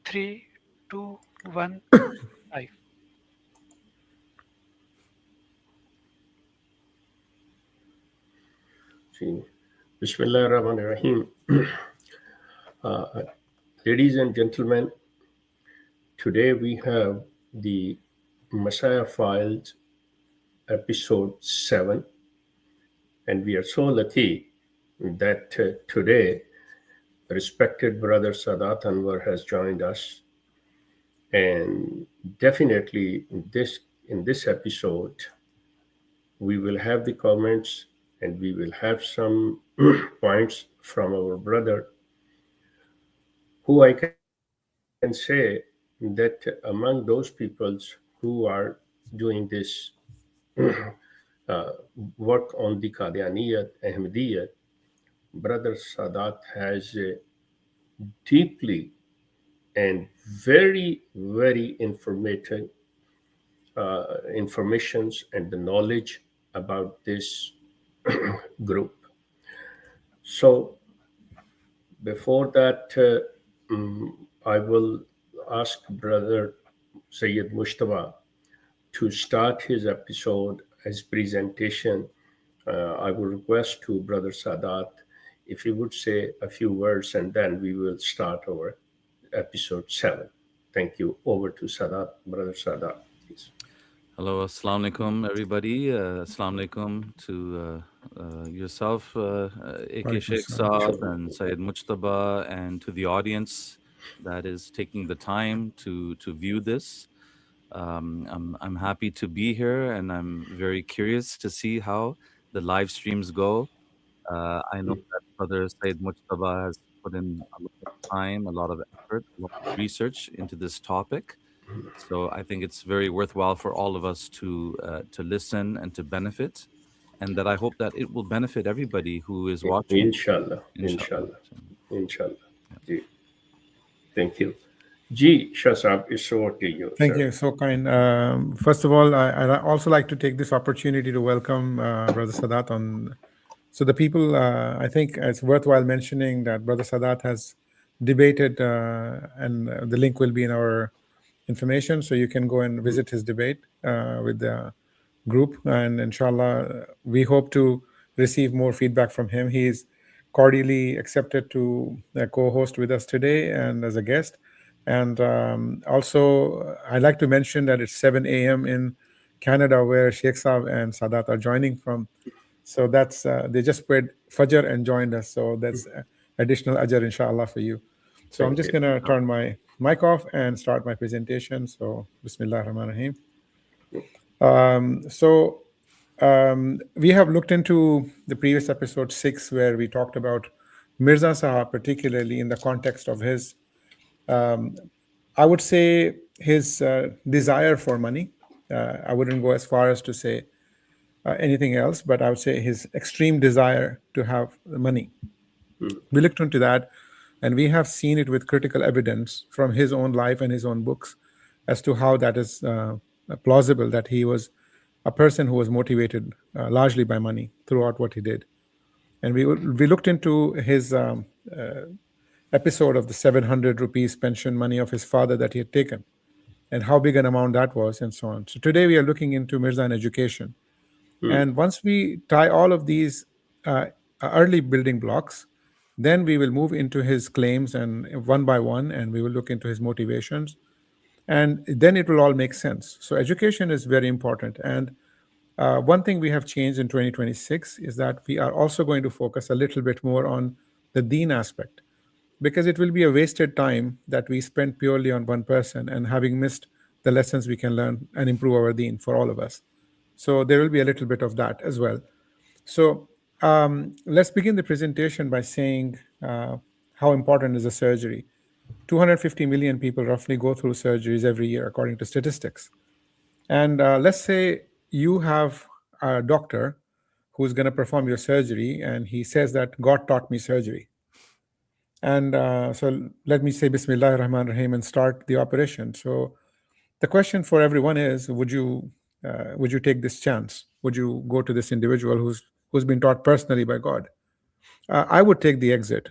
3, 2, 1, 5. Bismillah ar-Rahman ar-Rahim. Uh, Ladies and gentlemen, today we have the Messiah Files episode 7, and we are so lucky that today respected brother Sadat Anwar has joined us. And definitely in this episode, we will have the comments and we will have some points from our brother, who I can say that among those peoples who are doing this uh, work on the Qadianiyat, Ahmadiyyat, Brother Sadat has deeply and very, very informations and the knowledge about this group. So before that, I will ask Brother Syed Mujtaba to start his episode as presentation. I will request to Brother Sadat if he would say a few words, and then we will start our episode 7. Thank you. Over to Sadat, Brother Sadat, please. Hello, assalamu alaikum, everybody. Assalamu alaikum to yourself, AK Walaikum Sheikh salam. Saab and Syed Mujtaba, and to the audience that is taking the time to view this. I'm happy to be here, and I'm very curious to see how the live streams go. I know that Brother Syed Mujtaba has put in a lot of time, a lot of effort, a lot of research into this topic. So I think it's very worthwhile for all of us to listen and to benefit, and that I hope that it will benefit everybody who is watching. Inshallah, Inshallah. inshallah, inshallah. Ji. Thank you. Ji, Shasab, it's over to you, Thank sir. you. So kind. First of all, I'd also like to take this opportunity to welcome Brother Sadat on. So the people, I think it's worthwhile mentioning that Brother Sadat has debated, and the link will be in our information, so you can go and visit his debate with the group. And inshallah, we hope to receive more feedback from him. He is cordially accepted to co-host with us today and as a guest. And also, I'd like to mention that it's 7 a.m. in Canada, where Sheikh Saab and Sadat are joining from. So that's they just prayed Fajr and joined us. So that's additional ajr, inshallah, for you. So I'm Thank just you. going to turn my mic off and start my presentation. So Bismillah ar-Rahman ar-Rahim. We have looked into the previous episode 6, where we talked about Mirza Sahab, particularly in the context of his, I would say, his desire for money. I wouldn't go as far as to say anything else, but I would say his extreme desire to have the money. We looked into that, and we have seen it with critical evidence from his own life and his own books as to how that is plausible, that he was a person who was motivated largely by money throughout what he did. And we looked into his episode of the 700 rupees pension money of his father that he had taken, and how big an amount that was, and so on. So today we are looking into Mirza and education. And once we tie all of these early building blocks, then we will move into his claims and one by one, and we will look into his motivations, and then it will all make sense. So education is very important. And one thing we have changed in 2026 is that we are also going to focus a little bit more on the deen aspect, because it will be a wasted time that we spend purely on one person and having missed the lessons we can learn and improve our deen for all of us. So there will be a little bit of that as well. So let's begin the presentation by saying how important is the surgery. 250 million people roughly go through surgeries every year, according to statistics. And let's say you have a doctor who's going to perform your surgery, and he says that God taught me surgery. And so let me say Bismillah ar-Rahman ar-Rahim and start the operation. So the question for everyone is, would you take this chance? Would you go to this individual who's been taught personally by God? I would take the exit,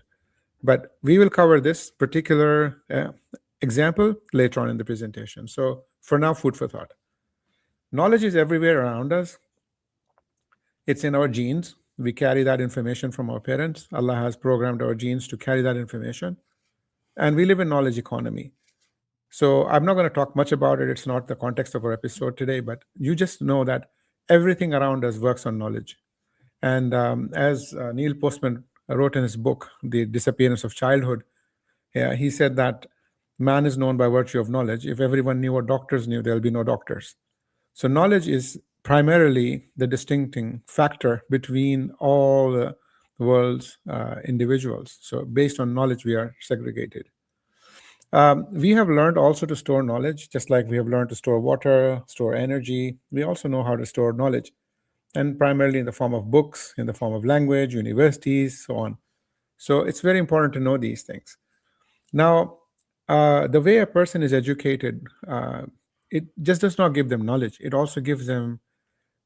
but we will cover this particular example later on in the presentation. So for now, food for thought. Knowledge is everywhere around us. It's in our genes. We carry that information from our parents. Allah has programmed our genes to carry that information. And we live in knowledge economy. So I'm not going to talk much about it. It's not the context of our episode today, but you just know that everything around us works on knowledge. And as Neil Postman wrote in his book, The Disappearance of Childhood, he said that man is known by virtue of knowledge. If everyone knew what doctors knew, there'll be no doctors. So knowledge is primarily the distincting factor between all the world's individuals. So based on knowledge, we are segregated. We have learned also to store knowledge, just like we have learned to store water, store energy. We also know how to store knowledge, and primarily in the form of books, in the form of language, universities, so on. So it's very important to know these things. Now, the way a person is educated, it just does not give them knowledge. It also gives them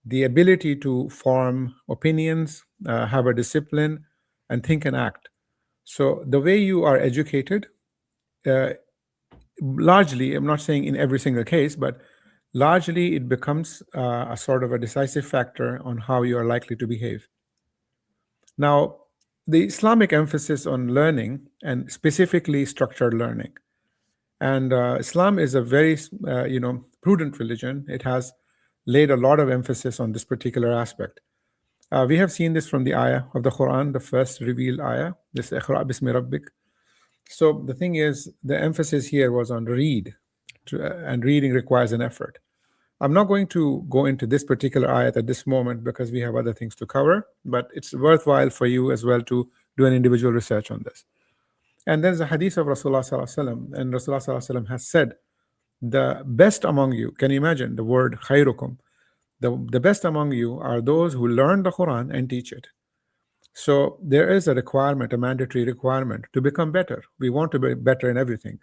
the ability to form opinions, have a discipline, and think and act. So the way you are educated, largely, I'm not saying in every single case, but largely it becomes a sort of a decisive factor on how you are likely to behave. Now, the Islamic emphasis on learning, and specifically structured learning, and Islam is a very prudent religion. It has laid a lot of emphasis on this particular aspect. We have seen this from the ayah of the Quran, the first revealed ayah, this Iqra bismi rabbik. So the thing is, the emphasis here was on read, and reading requires an effort. I'm not going to go into this particular ayat at this moment because we have other things to cover, but it's worthwhile for you as well to do an individual research on this. And there's a hadith of Rasulullah Sallallahu Alaihi Wasallam, and Rasulullah Sallallahu Alaihi Wasallam has said, the best among you, can you imagine the word khairukum? The best among you are those who learn the Quran and teach it. So there is a requirement, a mandatory requirement to become better. We want to be better in everything.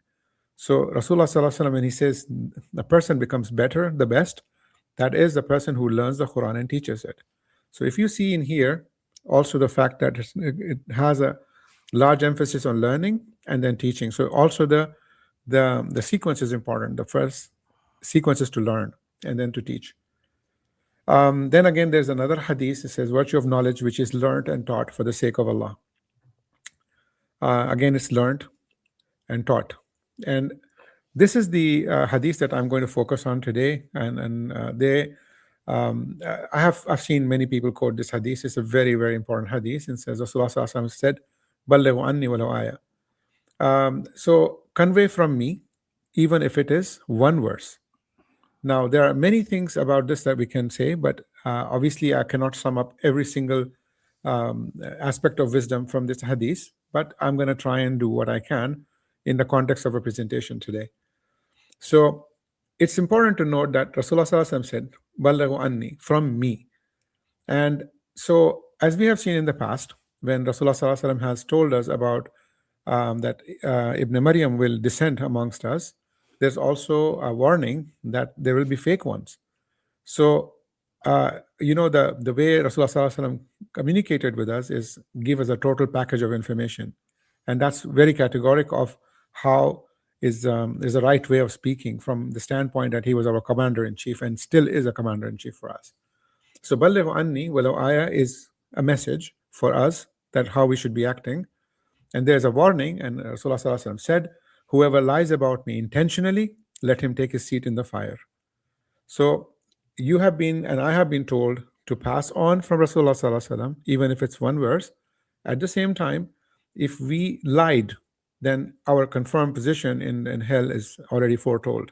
So Rasulullah Sallallahu Alaihi Wasallam, when he says the person becomes better, the best, that is the person who learns the Quran and teaches it. So if you see in here also the fact that it has a large emphasis on learning and then teaching. So also the sequence is important. The first sequence is to learn and then to teach. Then again, there's another hadith. It says, virtue of knowledge which is learned and taught for the sake of Allah. Again, it's learned and taught. And this is the hadith that I'm going to focus on today. I've seen many people quote this hadith. It's a very, very important hadith. It says, Rasulullah Sallallahu Alaihi Wasallam said, "Ballighu anni walau ayah." So convey from me, even if it is one verse. Now, there are many things about this that we can say, but obviously I cannot sum up every single aspect of wisdom from this hadith, but I'm going to try and do what I can in the context of a presentation today. So it's important to note that Rasulullah Sallallahu Alaihi Wasallam said, "Ballighu anni," from me. And so, as we have seen in the past, when Rasulullah Sallallahu Alaihi Wasallam has told us about that Ibn Maryam will descend amongst us, there's also a warning that there will be fake ones. So, the way Rasulullah Sallallahu Alaihi Wasallam communicated with us is give us a total package of information. And that's very categoric of how is the right way of speaking from the standpoint that he was our commander-in-chief and still is a commander-in-chief for us. So, Ballighu anni walau ayah is a message for us that how we should be acting. And there's a warning, and Rasulullah Sallallahu Alaihi Wasallam said, whoever lies about me intentionally, let him take his seat in the fire. So you have been, and I have been told to pass on from Rasulullah Sallallahu Alaihi Wasallam, even if it's one verse. At the same time, if we lied, then our confirmed position in hell is already foretold.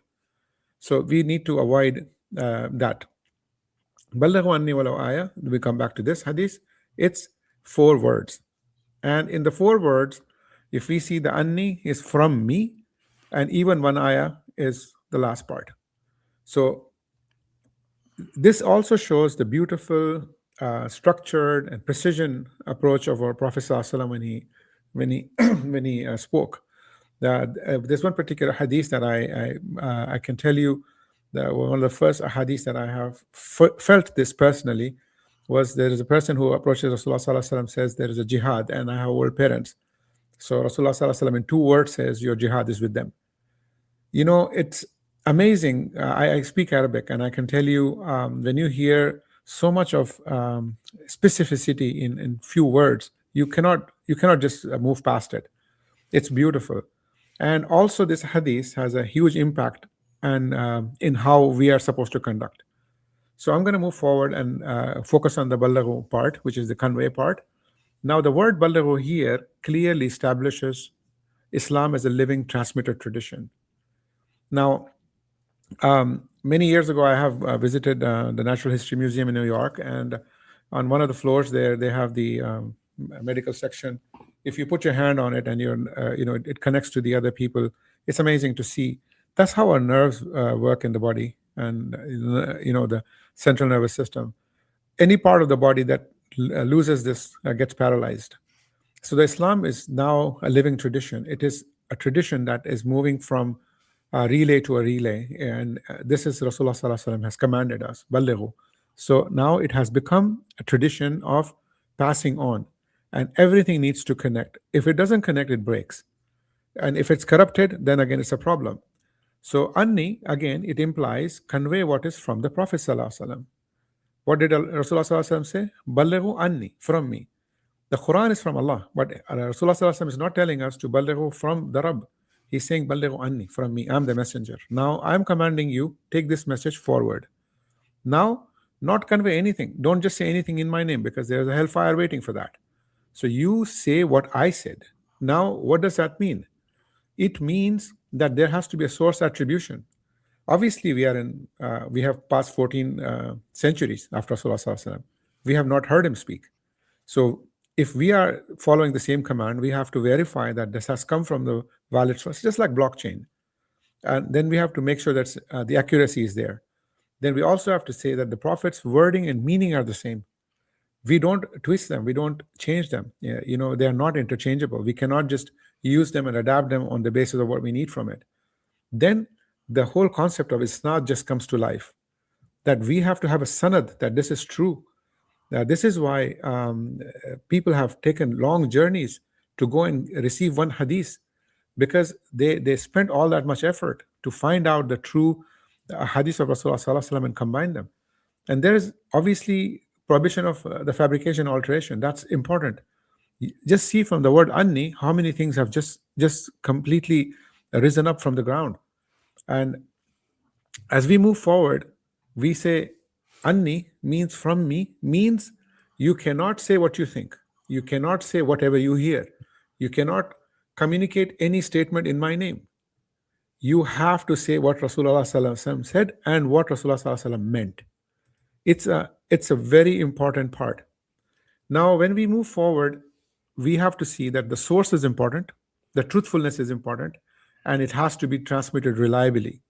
So we need to avoid that. Ballighu anni walau ayah, we come back to this hadith, it's 4 words. And in the 4 words, if we see the anni is from me, and even one ayah is the last part. So this also shows the beautiful, structured and precision approach of our Prophet ﷺ when he spoke. There's one particular hadith that I can tell you that one of the first hadiths that I have felt this personally was there is a person who approaches Rasulullah ﷺ, says there is a jihad and I have old parents. So Rasulullah ﷺ in 2 words says your jihad is with them. It's amazing. I speak Arabic, and I can tell you, when you hear so much of specificity in few words, you cannot just move past it. It's beautiful. And also, this hadith has a huge impact and in how we are supposed to conduct. So I'm going to move forward and focus on the balaghu part, which is the convey part. Now, the word balaghu here clearly establishes Islam as a living transmitted tradition. Now, many years ago, I have visited the Natural History Museum in New York, and on one of the floors there, they have the medical section. If you put your hand on it and it connects to the other people, it's amazing to see. That's how our nerves work in the body, and the central nervous system. Any part of the body that loses this gets paralyzed. So the Islam is now a living tradition. It is a tradition that is moving from a relay to a relay, and this is Rasulullah Sallallahu Alaihi Wasallam has commanded us, Ballighu. So now it has become a tradition of passing on, and everything needs to connect. If it doesn't connect, it breaks, and if it's corrupted, then again it's a problem. So anni, again, it implies convey what is from the Prophet Sallallahu Alaihi Wasallam. What did Rasulullah Sallallahu Alaihi Wasallam say? Ballighu anni, from me. The Quran is from Allah, but Rasulullah Sallallahu Alaihi Wasallam is not telling us to ballighu from the Rabb. He's saying ballighu anni, from me. I'm the messenger. Now I'm commanding you, take this message forward. Now, not convey anything. Don't just say anything in my name, because there's a hellfire waiting for that. So you say what I said. Now, what does that mean? It means that there has to be a source attribution. Obviously, we have passed 14 centuries after Rasulullah Sallallahu Alaihi Wasallam. We have not heard him speak. So if we are following the same command, we have to verify that this has come from the valid source, just like blockchain. And then we have to make sure that the accuracy is there. Then we also have to say that the Prophet's wording and meaning are the same. We don't twist them. We don't change them. They are not interchangeable. We cannot just use them and adapt them on the basis of what we need from it. Then the whole concept of Isnad just comes to life. That we have to have a sanad that this is true. This is why people have taken long journeys to go and receive one hadith, because they spent all that much effort to find out the true hadith of Rasulullah Sallallahu Alaihi Wasallam and combine them. And there is obviously prohibition of the fabrication alteration. That's important. Just see from the word anni how many things have just completely risen up from the ground. And as we move forward, we say anni means from me, means you cannot say what you think. You cannot say whatever you hear. You cannot communicate any statement in my name. You have to say what Rasulullah Sallallahu Alaihi Wasallam said and what Rasulullah Sallallahu Alaihi Wasallam meant. It's a very important part. Now, when we move forward, we have to see that the source is important, the truthfulness is important, and it has to be transmitted reliably.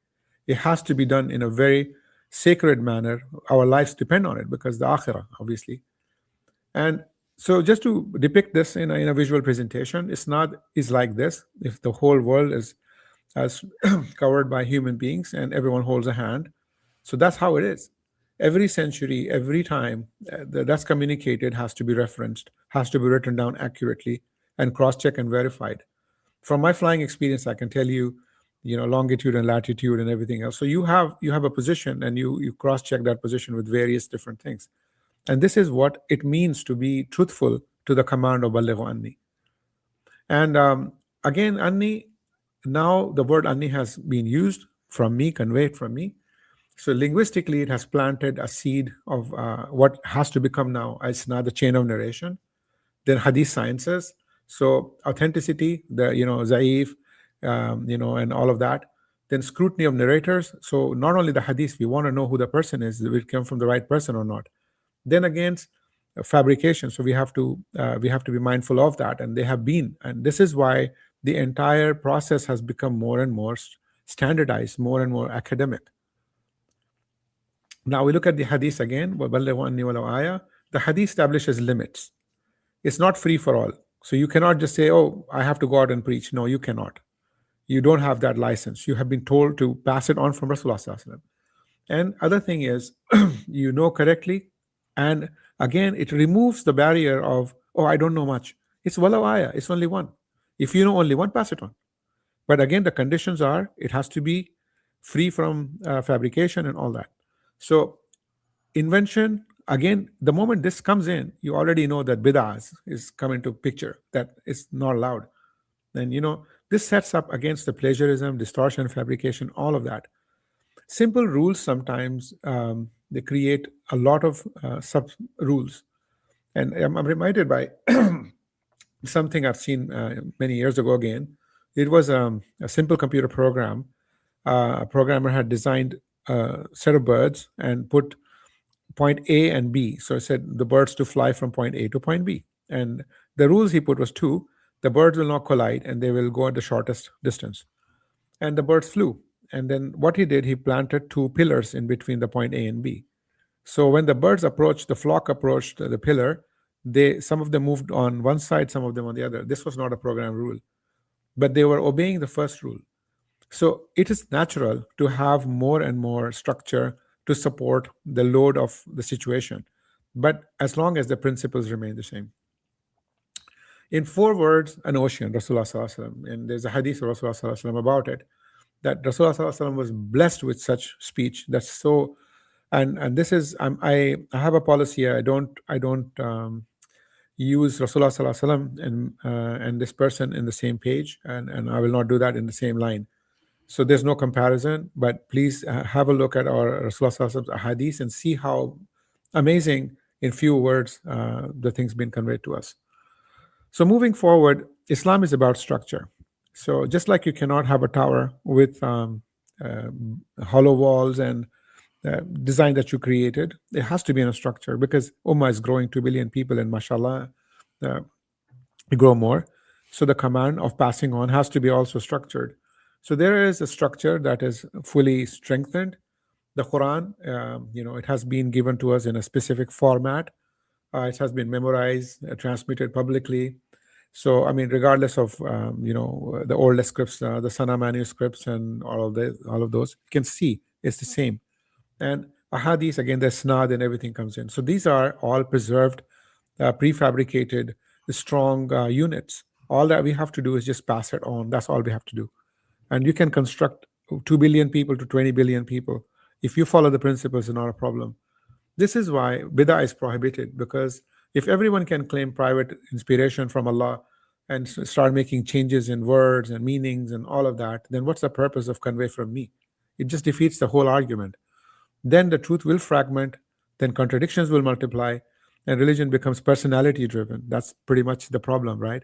It has to be done in a very sacred manner. Our lives depend on it, because the akhirah, obviously. And so just to depict this in a visual presentation, Isnad is like this. If the whole world is as covered by human beings and everyone holds a hand, so that's how it is. Every century, every time that's communicated has to be referenced, has to be written down accurately and cross-checked and verified. From my flying experience, I can tell you, longitude and latitude and everything else. So you have a position, and you cross-check that position with various different things. And this is what it means to be truthful to the command of Ballighu Anni. And again, Anni, now the word Anni has been used, from me, conveyed from me. So linguistically, it has planted a seed of what has to become now. It's now the chain of narration. Then hadith sciences. So authenticity, zaif, and all of that. Then scrutiny of narrators. So not only the hadith, we want to know who the person is, will it come from the right person or not. Then again, fabrication. So we have to be mindful of that, and they have been. And this is why the entire process has become more and more standardized, more and more academic. Now we look at the hadith again. The hadith establishes limits. It's not free for all. So you cannot just say, oh, I have to go out and preach. No, you cannot. You don't have that license. You have been told to pass it on from Rasulullah Sallallahu Alaihi Wasallam. And other thing is, you know correctly. And again, it removes the barrier of, oh, I don't know much. It's walau ayah. It's only one. If you know only one, pass it on. But again, the conditions are it has to be free from fabrication and all that. So invention, again, the moment this comes in, you already know that bid'ah is coming to picture, that it's not allowed. And this sets up against the plagiarism, distortion, fabrication, all of that. Simple rules sometimes they create a lot of sub rules. And I'm reminded by something I've seen many years ago again. It was a simple computer program. A programmer had designed a set of birds and put point A and B. So I said the birds to fly from point A to point B. And the rules he put was two: the birds will not collide and they will go at the shortest distance. And the birds flew. And then what he did, he planted two pillars in between the point A and B. So when the birds approached, the flock approached the pillar, some of them moved on one side, some of them on the other. This was not a program rule, but they were obeying the first rule. So it is natural to have more and more structure to support the load of the situation, but as long as the principles remain the same. In 4 words, an ocean, Rasulullah Sallallahu Alaihi Wasallam, and there's a hadith of Rasulullah Sallallahu Alaihi Wasallam about it, that Rasulullah Sallallahu Alaihi Wasallam was blessed with such speech. That's so, and this is I have a policy. I don't use Rasulullah Sallallahu Alaihi Wasallam and this person in the same page, and I will not do that in the same line. So there's no comparison, but please have a look at our Rasulullah Sallallahu Alaihi Wasallam's hadith and see how amazing in few words the things being conveyed to us. So moving forward, Islam is about structure. So just like you cannot have a tower with hollow walls and design that you created, it has to be in a structure, because Ummah is growing 2 billion people, and mashallah, grow more. So the command of passing on has to be also structured. So there is a structure that is fully strengthened. The Quran, it has been given to us in a specific format. It has been memorized, transmitted publicly. So, I mean, regardless of, the oldest scripts, the Sana manuscripts and all of those, you can see it's the same. And ahadith, again, the snad and everything comes in. So these are all preserved, prefabricated, strong units. All that we have to do is just pass it on. That's all we have to do. And you can construct 2 billion people to 20 billion people. If you follow the principles, it's not a problem. This is why bid'ah is prohibited, because if everyone can claim private inspiration from Allah and start making changes in words and meanings and all of that, then what's the purpose of convey from me? It just defeats the whole argument. Then the truth will fragment, then contradictions will multiply, and religion becomes personality driven. That's pretty much the problem, right?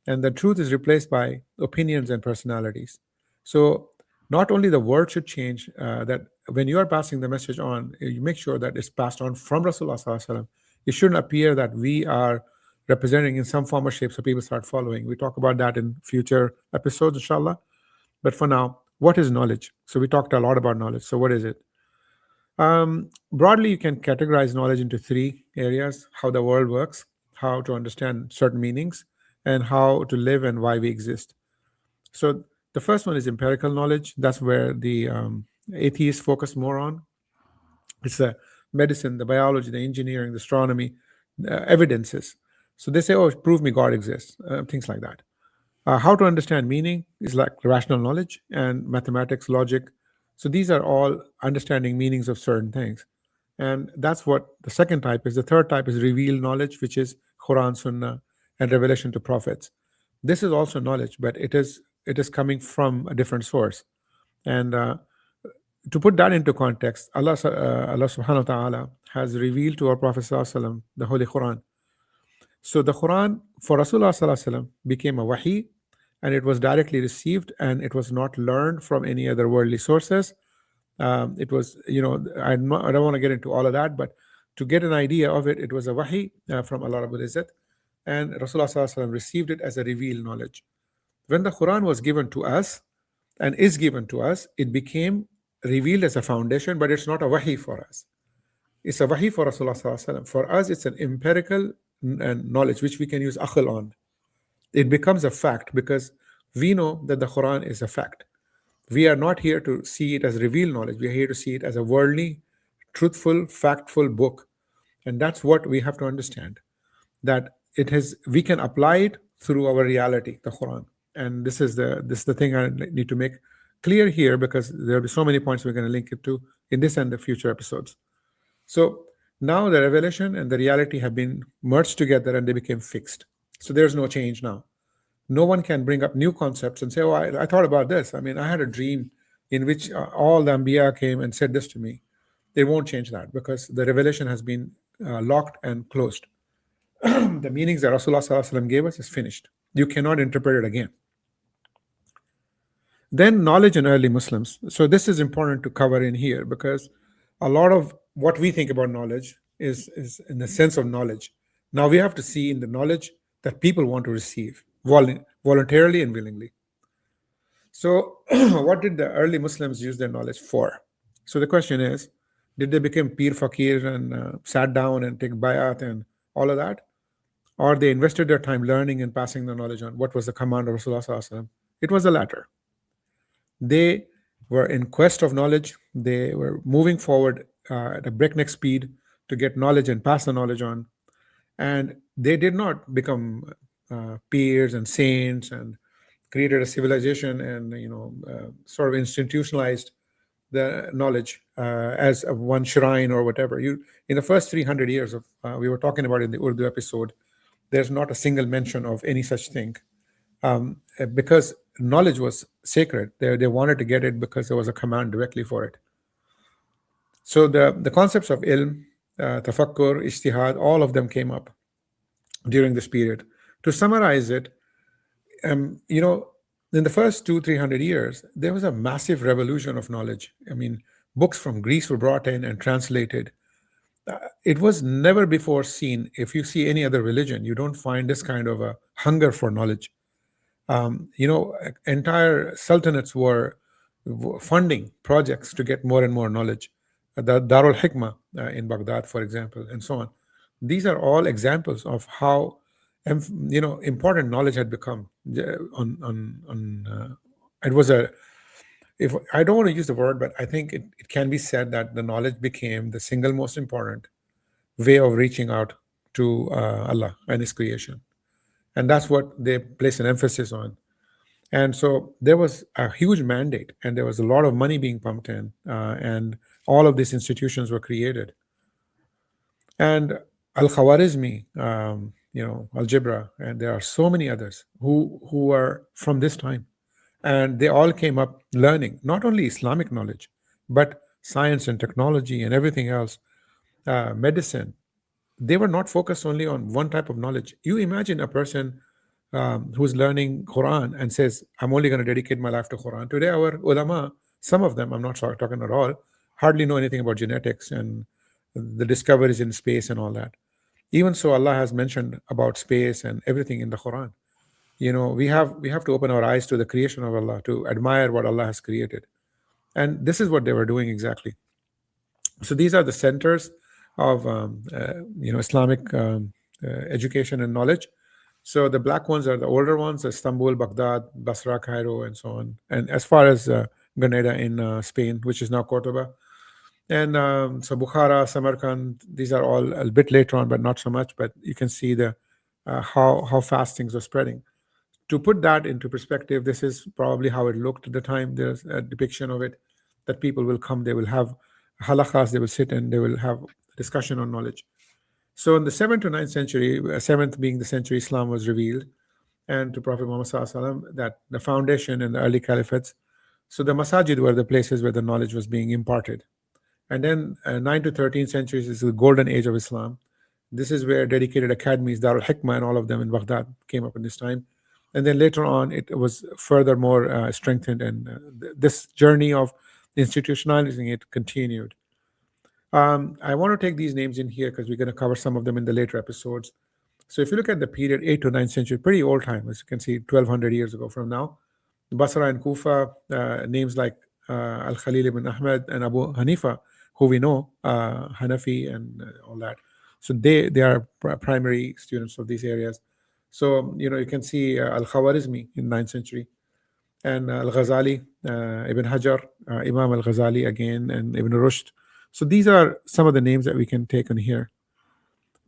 And the truth is replaced by opinions and personalities. So not only the word should change, that when you are passing the message on, you make sure that it's passed on from Rasulullah Sallallahu Alaihi Wasallam. It shouldn't appear that we are representing in some form or shape so people start following. We talk about that in future episodes, inshallah. But for now, what is knowledge? So we talked a lot about knowledge. So what is it? Broadly, you can categorize knowledge into 3 areas: how the world works, how to understand certain meanings, and how to live and why we exist. So the first one is empirical knowledge. That's where the atheists focus more on. It's the medicine, the biology, the engineering, the astronomy, evidences. So they say, oh, prove me God exists, things like that. How to understand meaning is like rational knowledge and mathematics, logic. So these are all understanding meanings of certain things. And that's what the second type is. The third type is revealed knowledge, which is Quran, Sunnah, and revelation to prophets. This is also knowledge, but it is coming from a different source. And to put that into context, Allah subhanahu wa ta'ala has revealed to our Prophet sallallahu alaihi wasallam the Holy Quran. So the Quran for Rasulullah sallallahu alaihi wasallam became a wahi, and it was directly received, and it was not learned from any other worldly sources. It was, I don't want to get into all of that, but to get an idea of it, it was a wahi from Allah Rabbul Izzat, and Rasulullah sallallahu alaihi wasallam received it as a revealed knowledge. When the Quran was given to us and is given to us, it became revealed as a foundation, but it's not a wahi for us. It's a wahi for Rasulullah sallallahu alaihi wasallam. For us, it's an empirical knowledge which we can use aql on. It becomes a fact because we know that the Quran is a fact. We are not here to see it as revealed knowledge. We are here to see it as a worldly, truthful, factful book. And that's what we have to understand, that we can apply it through our reality, the Quran. And this is the thing I need to make clear here, because there'll be so many points we're going to link it to in this and the future episodes. So now the revelation and the reality have been merged together and they became fixed. So there's no change now. No one can bring up new concepts and say, oh, I thought about this. I mean, I had a dream in which all the Anbiya came and said this to me. They won't change that because the revelation has been locked and closed. The meanings that Rasulullah Sallallahu Alaihi Wasallam gave us is finished. You cannot interpret it again. Then knowledge in early Muslims. So this is important to cover in here because a lot of what we think about knowledge is in the sense of knowledge. Now we have to see in the knowledge that people want to receive voluntarily and willingly. So what did the early Muslims use their knowledge for? So the question is, did they become pir fakir and sat down and take bayat and all of that? Or they invested their time learning and passing the knowledge on? What was the command of Rasulullah Sallallahu Alaihi Wasallam? It was the latter. They were in quest of knowledge. They were moving forward at a breakneck speed to get knowledge and pass the knowledge on. And they did not become peers and saints and created a civilization and sort of institutionalized the knowledge as a one shrine or whatever. In the first 300 years of we were talking about in the Urdu episode, there's not a single mention of any such thing. Because knowledge was sacred. They wanted to get it because there was a command directly for it. So the concepts of ilm, tafakkur, ijtihad, all of them came up during this period. To summarize it, in the first 200-300 years, there was a massive revolution of knowledge. I mean, books from Greece were brought in and translated. It was never before seen. If you see any other religion, you don't find this kind of a hunger for knowledge. Entire sultanates were funding projects to get more and more knowledge. The Darul Hikmah in Baghdad, for example, and so on. These are all examples of how important knowledge had become. It was if I don't want to use the word, but I think it can be said that the knowledge became the single most important way of reaching out to Allah and His creation. And that's what they place an emphasis on. And so there was a huge mandate, and there was a lot of money being pumped in, and all of these institutions were created. And Al-Khawarizmi, Algebra, and there are so many others who are from this time. And they all came up learning not only Islamic knowledge, but science and technology and everything else, medicine. They were not focused only on one type of knowledge. You imagine a person who's learning Quran and says, I'm only going to dedicate my life to Quran. Today, our ulama, some of them, I'm not talking at all, hardly know anything about genetics and the discoveries in space and all that. Even so, Allah has mentioned about space and everything in the Quran. We have to open our eyes to the creation of Allah, to admire what Allah has created. And this is what they were doing exactly. So these are the centers of Islamic education and knowledge. So the black ones are the older ones: Istanbul, Baghdad, Basra, Cairo, and so on. And as far as Granada in Spain, which is now Cordoba, and so Bukhara, Samarkand, these are all a bit later on, but not so much. But you can see the how fast things are spreading. To put that into perspective, this is probably how it looked at the time. There's a depiction of it, that people will come, they will have halakas, they will sit and they will have discussion on knowledge. So in the 7th to 9th century, 7th being the century Islam was revealed, and to Prophet Muhammad Sallallahu Alaihi Wasallam, that the foundation in the early caliphates. So the masajid were the places where the knowledge was being imparted. And then 9th to 13th centuries is the golden age of Islam. This is where dedicated academies, Darul Hikmah and all of them in Baghdad came up in this time. And then later on, it was furthermore strengthened, and this journey of institutionalizing it continued. I want to take these names in here because we're going to cover some of them in the later episodes. So if you look at the period 8th to 9th century, pretty old time, as you can see, 1200 years ago from now. Basra and Kufa, names like Al-Khalil ibn Ahmad and Abu Hanifa, who we know, Hanafi and all that. So they are primary students of these areas. So, you can see Al-Khawarizmi in 9th century, and Al-Ghazali, Ibn Hajar, Imam Al-Ghazali again, and Ibn Rushd. So these are some of the names that we can take on here.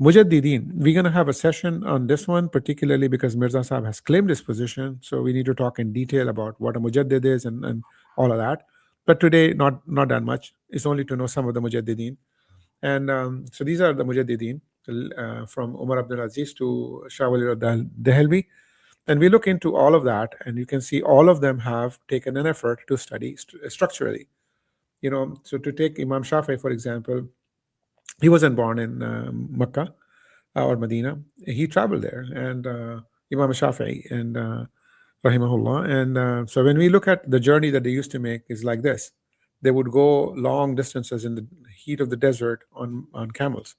Mujaddideen, we're going to have a session on this one, particularly because Mirza Sahib has claimed this position. So we need to talk in detail about what a Mujaddid is and all of that. But today, not that much. It's only to know some of the Mujaddideen. And so these are the Mujaddideen from Umar Abdul Aziz to Shah Wali Al Dehelvi. And we look into all of that, and you can see all of them have taken an effort to study structurally. So to take Imam Shafi, for example, he wasn't born in Mecca or Medina. He traveled there, and Imam Shafi'i and rahimahullah. And so when we look at the journey that they used to make, is like this: they would go long distances in the heat of the desert on camels.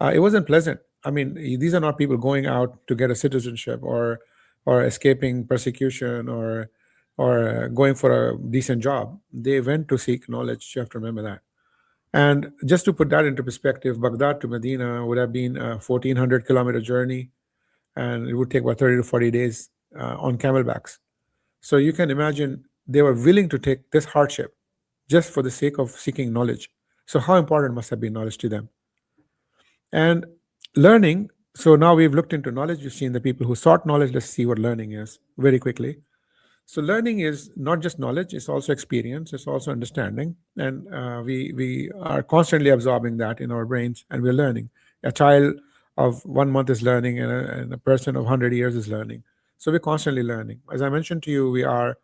It wasn't pleasant. I mean, these are not people going out to get a citizenship or escaping persecution or going for a decent job. They went to seek knowledge. You have to remember that. And just to put that into perspective, Baghdad to Medina would have been a 1,400-kilometer journey, and it would take about 30 to 40 days on camelbacks. So you can imagine they were willing to take this hardship just for the sake of seeking knowledge. So how important must have been knowledge to them? And learning, so now we've looked into knowledge, we've seen the people who sought knowledge. Let's see what learning is very quickly. So learning is not just knowledge, it's also experience, it's also understanding. And we are constantly absorbing that in our brains, and we're learning. A child of 1 month is learning, and a person of 100 years is learning. So we're constantly learning. As I mentioned to you, we are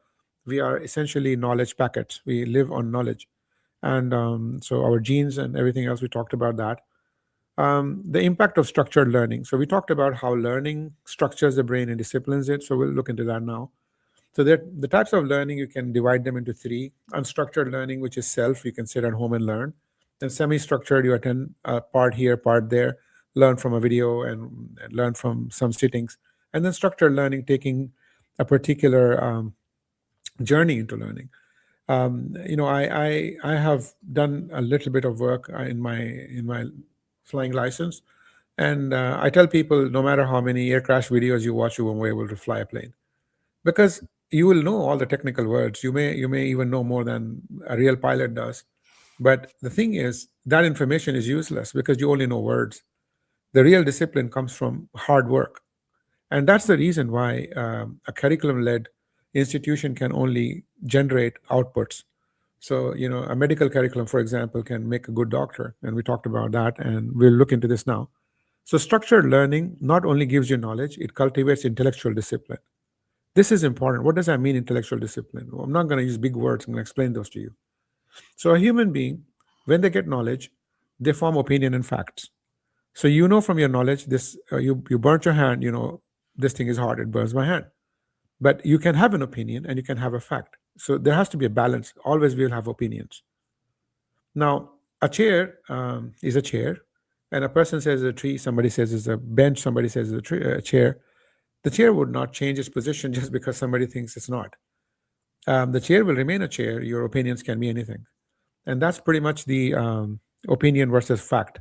essentially knowledge packets. We live on knowledge. And so our genes and everything else, we talked about that. The impact of structured learning. So we talked about how learning structures the brain and disciplines it. So we'll look into that now. So the types of learning, you can divide them into three. Unstructured learning, which is self, you can sit at home and learn. Then semi-structured, you attend a part here, part there, learn from a video and learn from some sittings. And then structured learning, taking a particular journey into learning. I have done a little bit of work in my flying license, and I tell people, no matter how many air crash videos you watch, you won't be able to fly a plane, because you will know all the technical words. You may even know more than a real pilot does. But the thing is, that information is useless because you only know words. The real discipline comes from hard work. And that's the reason why a curriculum-led institution can only generate outputs. So, a medical curriculum, for example, can make a good doctor. And we talked about that, and we'll look into this now. So structured learning not only gives you knowledge, it cultivates intellectual discipline. This is important. What does that mean, intellectual discipline? Well, I'm not going to use big words. I'm going to explain those to you. So a human being, when they get knowledge, they form opinion and facts. So from your knowledge, this you burnt your hand, this thing is hard, it burns my hand. But you can have an opinion and you can have a fact. So there has to be a balance. Always we will have opinions. Now, a chair is a chair, and a person says a tree, somebody says it's a bench, somebody says it's a chair. The chair would not change its position just because somebody thinks it's not. The chair will remain a chair. Your opinions can be anything. And that's pretty much the opinion versus fact.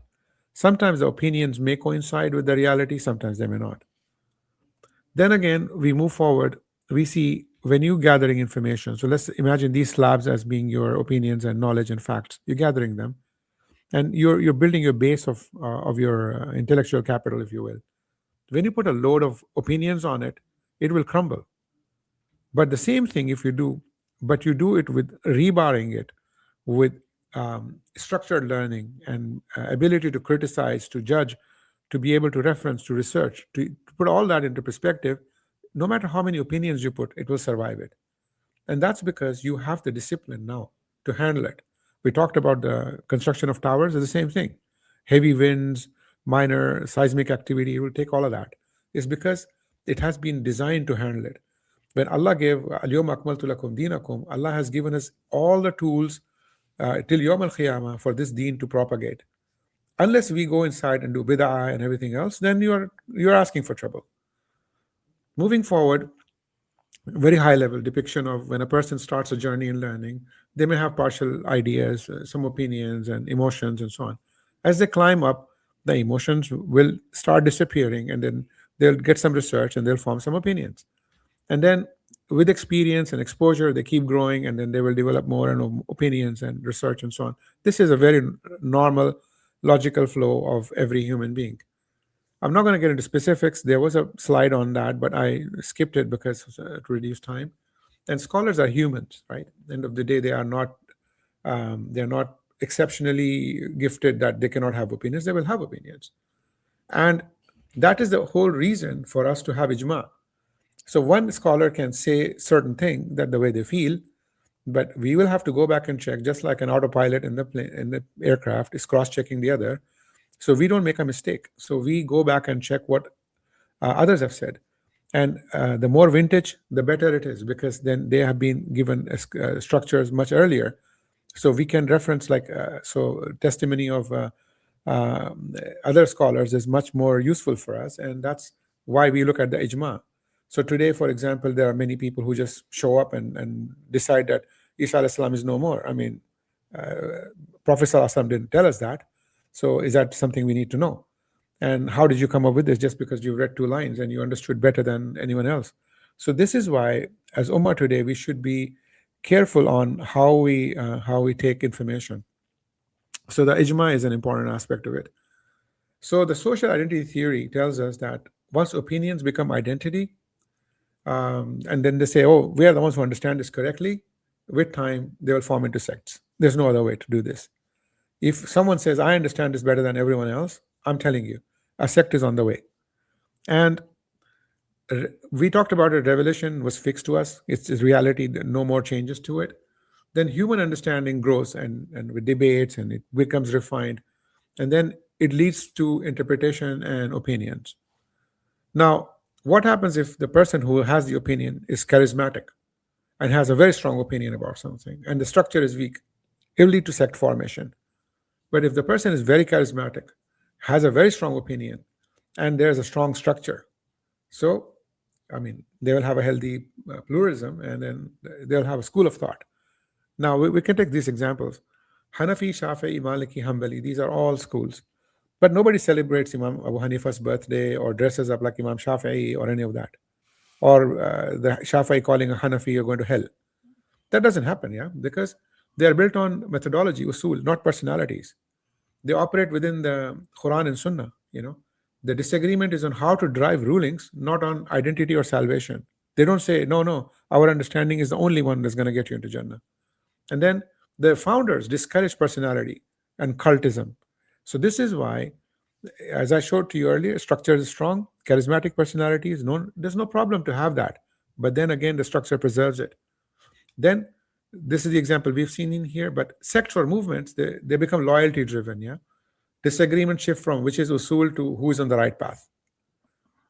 Sometimes the opinions may coincide with the reality, sometimes they may not. Then again, we move forward. We see when you're gathering information. So let's imagine these slabs as being your opinions and knowledge and facts. You're gathering them, and you're building your base of your intellectual capital, if you will. When you put a load of opinions on it, it will crumble. But the same thing if you do, but you do it with rebarring it, with structured learning and ability to criticize, to judge, to be able to reference, to research, to put all that into perspective, no matter how many opinions you put, it will survive it. And that's because you have the discipline now to handle it. We talked about the construction of towers, it's the same thing. Heavy winds, minor seismic activity, it will take all of that. It's because it has been designed to handle it. When Allah gave Al-Yawma Akmaltu Lakum Dinakum, Allah has given us all the tools till Yawm al-Qiyamah for this deen to propagate. Unless we go inside and do bid'ah and everything else, then you're asking for trouble. Moving forward, very high level depiction of when a person starts a journey in learning, they may have partial ideas, some opinions and emotions and so on. As they climb up, the emotions will start disappearing, and then they'll get some research and they'll form some opinions. And then with experience and exposure, they keep growing, and then they will develop more and opinions and research and so on. This is a very normal, logical flow of every human being. I'm not going to get into specifics. There was a slide on that, but I skipped it because to reduce time. And scholars are humans, right? End of the day, they're not exceptionally gifted that they cannot have opinions. They will have opinions, and that is the whole reason for us to have ijma. So one scholar can say certain thing that the way they feel, but we will have to go back and check, just like an autopilot in the plane, in the aircraft is cross-checking the other, so we don't make a mistake. So we go back and check what others have said, and the more vintage, the better it is, because then they have been given structures much earlier, so we can reference like testimony of other scholars is much more useful for us, and that's why we look at the ijma. So today, for example, there are many people who just show up and decide that Isa alayhi salam is no more. I mean, Prophet sallallahu alaihi wasallam didn't tell us that. So is that something we need to know? And how did you come up with this? Just because you read two lines and you understood better than anyone else? So this is why, as Ummah today, we should be careful on how we take information. So the ijma is an important aspect of it. So the social identity theory tells us that once opinions become identity, and then they say, oh, we are the ones who understand this correctly, with time, they will form into sects. There's no other way to do this. If someone says, I understand this better than everyone else, I'm telling you, a sect is on the way. And we talked about it, revelation was fixed to us. It's reality, no more changes to it. Then human understanding grows and with debates, and it becomes refined. And then it leads to interpretation and opinions. Now, what happens if the person who has the opinion is charismatic and has a very strong opinion about something, and the structure is weak? It will lead to sect formation. But if the person is very charismatic, has a very strong opinion, and there's a strong structure, so, I mean, they will have a healthy pluralism, and then they'll have a school of thought. Now, we can take these examples. Hanafi, Shafi'i, Maliki, Hanbali, these are all schools. But nobody celebrates Imam Abu Hanifa's birthday or dresses up like Imam Shafi'i or any of that. Or the Shafi'i calling a Hanafi, you're going to hell. That doesn't happen, yeah? Because they are built on methodology, usul, not personalities. They operate within the Quran and Sunnah, The disagreement is on how to drive rulings, not on identity or salvation. They don't say, no, our understanding is the only one that's going to get you into Jannah. And then the founders discourage personality and cultism. So this is why, as I showed to you earlier, structure is strong, charismatic personalities, there's no problem to have that. But then again, the structure preserves it. Then, this is the example we've seen in here, but sects or movements, they become loyalty driven, yeah? Disagreement shift from which is usul to who is on the right path.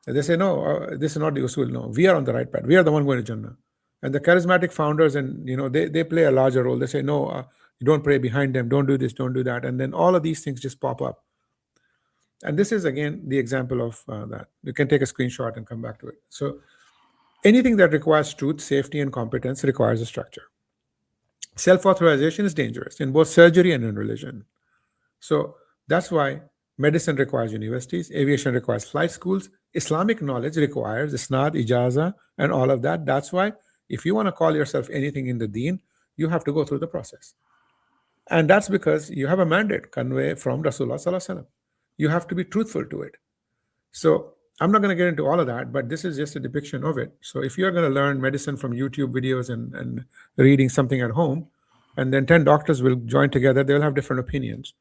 And they say, no, this is not the usul, no, we are on the right path. We are the one going to Jannah. And the charismatic founders, and they play a larger role. They say, no, you don't pray behind them, don't do this, don't do that. And then all of these things just pop up. And this is, again, the example of that. You can take a screenshot and come back to it. So anything that requires truth, safety, and competence requires a structure. Self-authorization is dangerous in both surgery and in religion. So that's why medicine requires universities, aviation requires flight schools, Islamic knowledge requires isnad, ijaza, and all of that. That's why if you want to call yourself anything in the deen, you have to go through the process. And that's because you have a mandate convey from Rasulullah Sallallahu Alaihi Wasallam. You have to be truthful to it. So I'm not going to get into all of that, but this is just a depiction of it. So if you're going to learn medicine from YouTube videos and reading something at home, and then 10 doctors will join together, they'll have different opinions.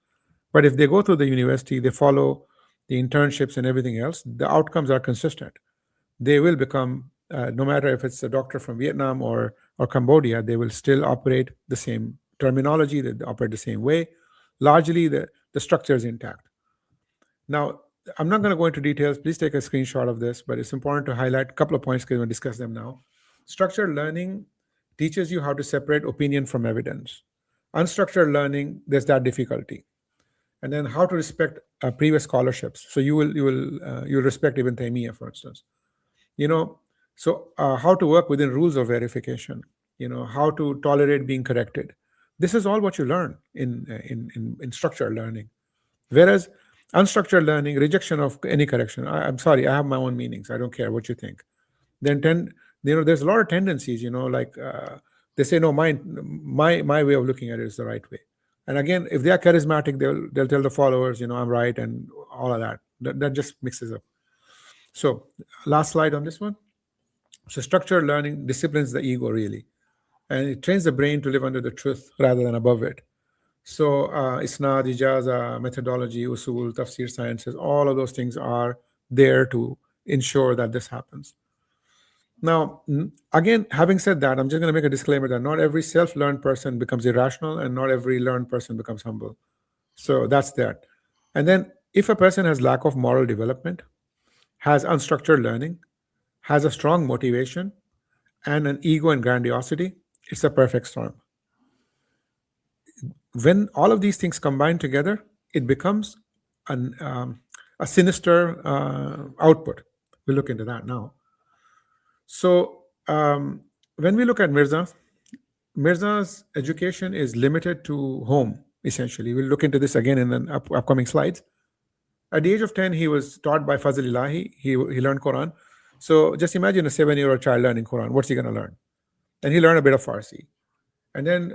But if they go through the university, they follow the internships and everything else, the outcomes are consistent. They will become, no matter if it's a doctor from Vietnam or Cambodia, they will still operate the same terminology, they operate the same way. Largely, the structure is intact. Now, I'm not going to go into details. Please take a screenshot of this, but it's important to highlight a couple of points because we'll discuss them now. Structured learning teaches you how to separate opinion from evidence. Unstructured learning, there's that difficulty. And then how to respect previous scholarships. So you will respect Ibn Taymiyyah, for instance. So how to work within rules of verification. How to tolerate being corrected. This is all what you learn in structured learning. Whereas unstructured learning, rejection of any correction. I'm sorry, I have my own meanings. I don't care what you think. Then there's a lot of tendencies. Like they say, no, my way of looking at it is the right way. And again, if they are charismatic, they'll tell the followers, I'm right, and all of that. That just mixes up. So, last slide on this one. So, structured learning disciplines the ego really, and it trains the brain to live under the truth rather than above it. So, isnad, ijaza, methodology, usul, tafsir sciences, all of those things are there to ensure that this happens. Now, again, having said that, I'm just going to make a disclaimer that not every self learned person becomes irrational and not every learned person becomes humble. So, that's that. And then, if a person has lack of moral development, has unstructured learning, has a strong motivation, and an ego and grandiosity, it's a perfect storm. When all of these things combine together, it becomes a sinister output. We'll look into that now. So, when we look at Mirza's education is limited to home, essentially. We'll look into this again in the upcoming slides. At the age of 10, he was taught by Fazl Ilahi. He learned Quran. So just imagine a 7-year-old child learning Quran. What's he going to learn? And he learned a bit of Farsi. And then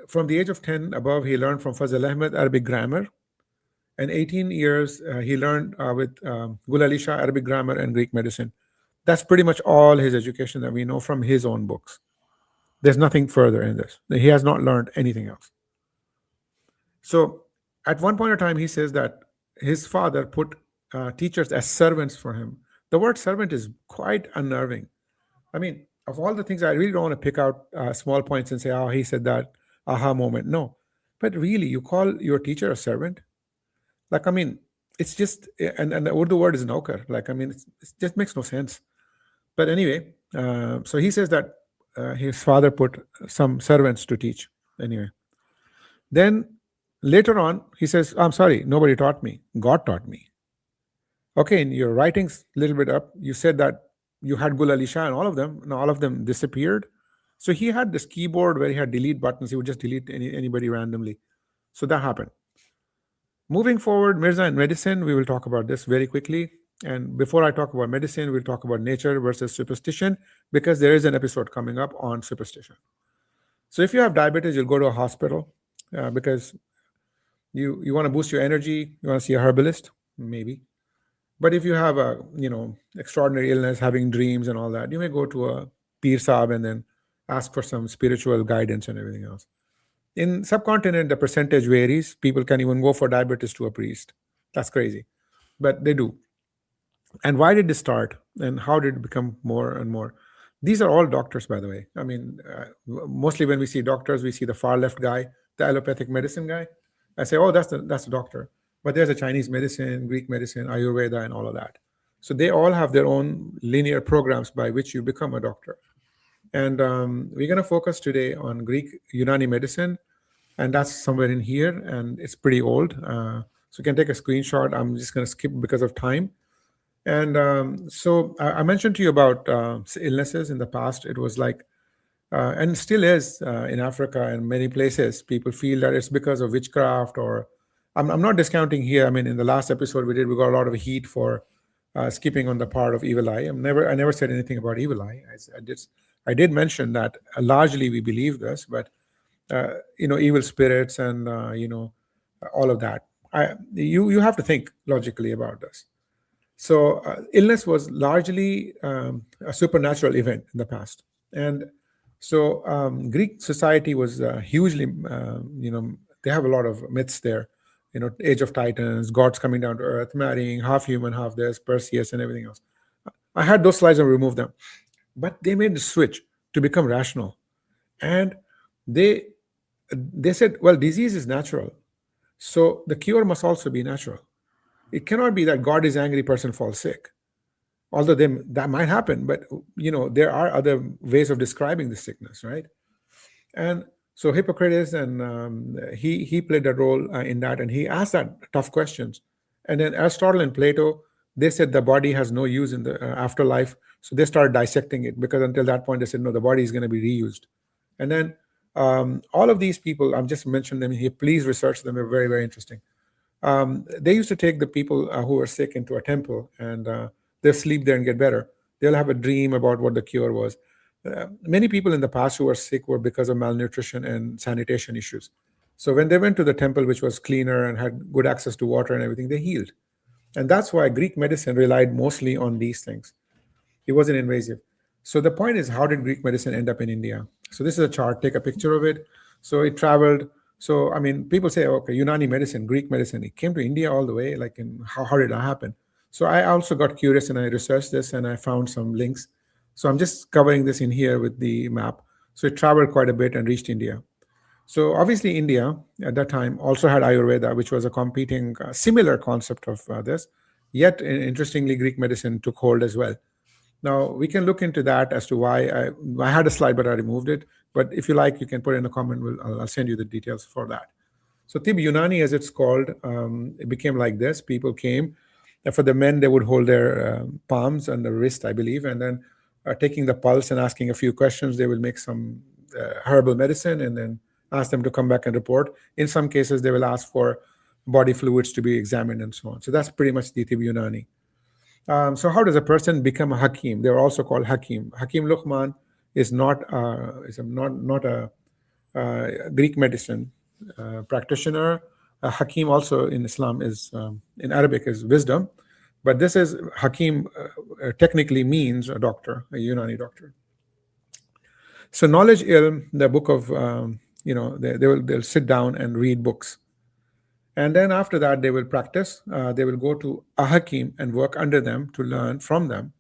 from the age of 10 above, he learned from Fazl Ahmed Arabic grammar. And 18 years, he learned with Gul Ali Shah Arabic grammar and Greek medicine. That's pretty much all his education that we know from his own books. There's nothing further in this. He has not learned anything else. So at one point in time, he says that his father put teachers as servants for him. The word servant is quite unnerving. I mean, of all the things, I really don't want to pick out small points and say, oh, he said that aha moment. No. But really, you call your teacher a servant? Like, I mean, it's just, and the Urdu word is naukar. Like, I mean, it just makes no sense. But anyway, so he says that his father put some servants to teach. Anyway. Then later on, he says, I'm sorry, nobody taught me. God taught me. Okay, in your writings, a little bit up, you said that you had Gul Ali Shah and all of them. Now all of them disappeared. So he had this keyboard where he had delete buttons. He would just delete anybody randomly. So that happened. Moving forward, Mirza and medicine, we will talk about this very quickly. And before I talk about medicine, we'll talk about nature versus superstition, because there is an episode coming up on superstition. So if you have diabetes, you'll go to a hospital because you want to boost your energy. You want to see a herbalist, maybe. But if you have a extraordinary illness, having dreams and all that, you may go to a Peer Saab and then ask for some spiritual guidance and everything else. In subcontinent, the percentage varies. People can even go for diabetes to a priest. That's crazy, but they do. And why did this start? And how did it become more and more? These are all doctors, by the way. I mean, mostly when we see doctors, we see the far left guy, the allopathic medicine guy. I say, oh, that's the doctor. But there's a Chinese medicine, Greek medicine, Ayurveda, and all of that. So they all have their own linear programs by which you become a doctor. And we're going to focus today on Greek Unani medicine. And that's somewhere in here. And it's pretty old. So you can take a screenshot. I'm just going to skip because of time. And so I mentioned to you about illnesses in the past. It was like, and still is in Africa and many places, people feel that it's because of witchcraft or I'm not discounting here. I mean, in the last episode we got a lot of heat for skipping on the part of evil eye. I never said anything about evil eye. I did mention that largely we believe this, but evil spirits and all of that. You have to think logically about this. So illness was largely a supernatural event in the past, and so Greek society was hugely, they have a lot of myths there. Age of Titans, gods coming down to earth, marrying, half human, half this, Perseus, and everything else. I had those slides and removed them, but they made the switch to become rational, and they said, well, disease is natural, so the cure must also be natural. It cannot be that God is angry, person falls sick. Although that might happen, but there are other ways of describing the sickness, right? And so Hippocrates and he played a role in that, and he asked that tough questions. And then Aristotle and Plato, they said the body has no use in the afterlife, so they started dissecting it, because until that point they said no, the body is going to be reused. And then all of these people, I've just mentioned them here. Please research them; they're very, very interesting. They used to take the people who were sick into a temple, and they'll sleep there and get better. They'll have a dream about what the cure was. Many people in the past who were sick were because of malnutrition and sanitation issues. So when they went to the temple, which was cleaner and had good access to water and everything, they healed. And that's why Greek medicine relied mostly on these things. It wasn't invasive. So the point is, how did Greek medicine end up in India? So this is a chart. Take a picture of it. So it traveled. So I mean, people say, okay, Unani medicine, Greek medicine, it came to India all the way. Like, in how did that happen? So I also got curious and I researched this and I found some links. So I'm just covering this in here with the map. So it traveled quite a bit and reached India. So obviously, India at that time also had Ayurveda, which was a competing, similar concept of this. Yet, interestingly, Greek medicine took hold as well. Now we can look into that as to why I had a slide, but I removed it. But if you like, you can put in a comment. I'll send you the details for that. So Tib Unani, as it's called, it became like this. People came. For the men, they would hold their palms and the wrist, I believe, and then taking the pulse and asking a few questions, they will make some herbal medicine and then ask them to come back and report. In some cases, they will ask for body fluids to be examined and so on. So that's pretty much the Tib Unani. So how does a person become a hakim? They are also called hakim. Hakim Luqman is not a Greek medicine practitioner. Hakim also in Islam is in Arabic is wisdom, but this is hakim technically means a doctor, a Unani doctor. So knowledge ilm, the book of they'll sit down and read books. And then after that, they will practice. They will go to a hakim and work under them to learn from them.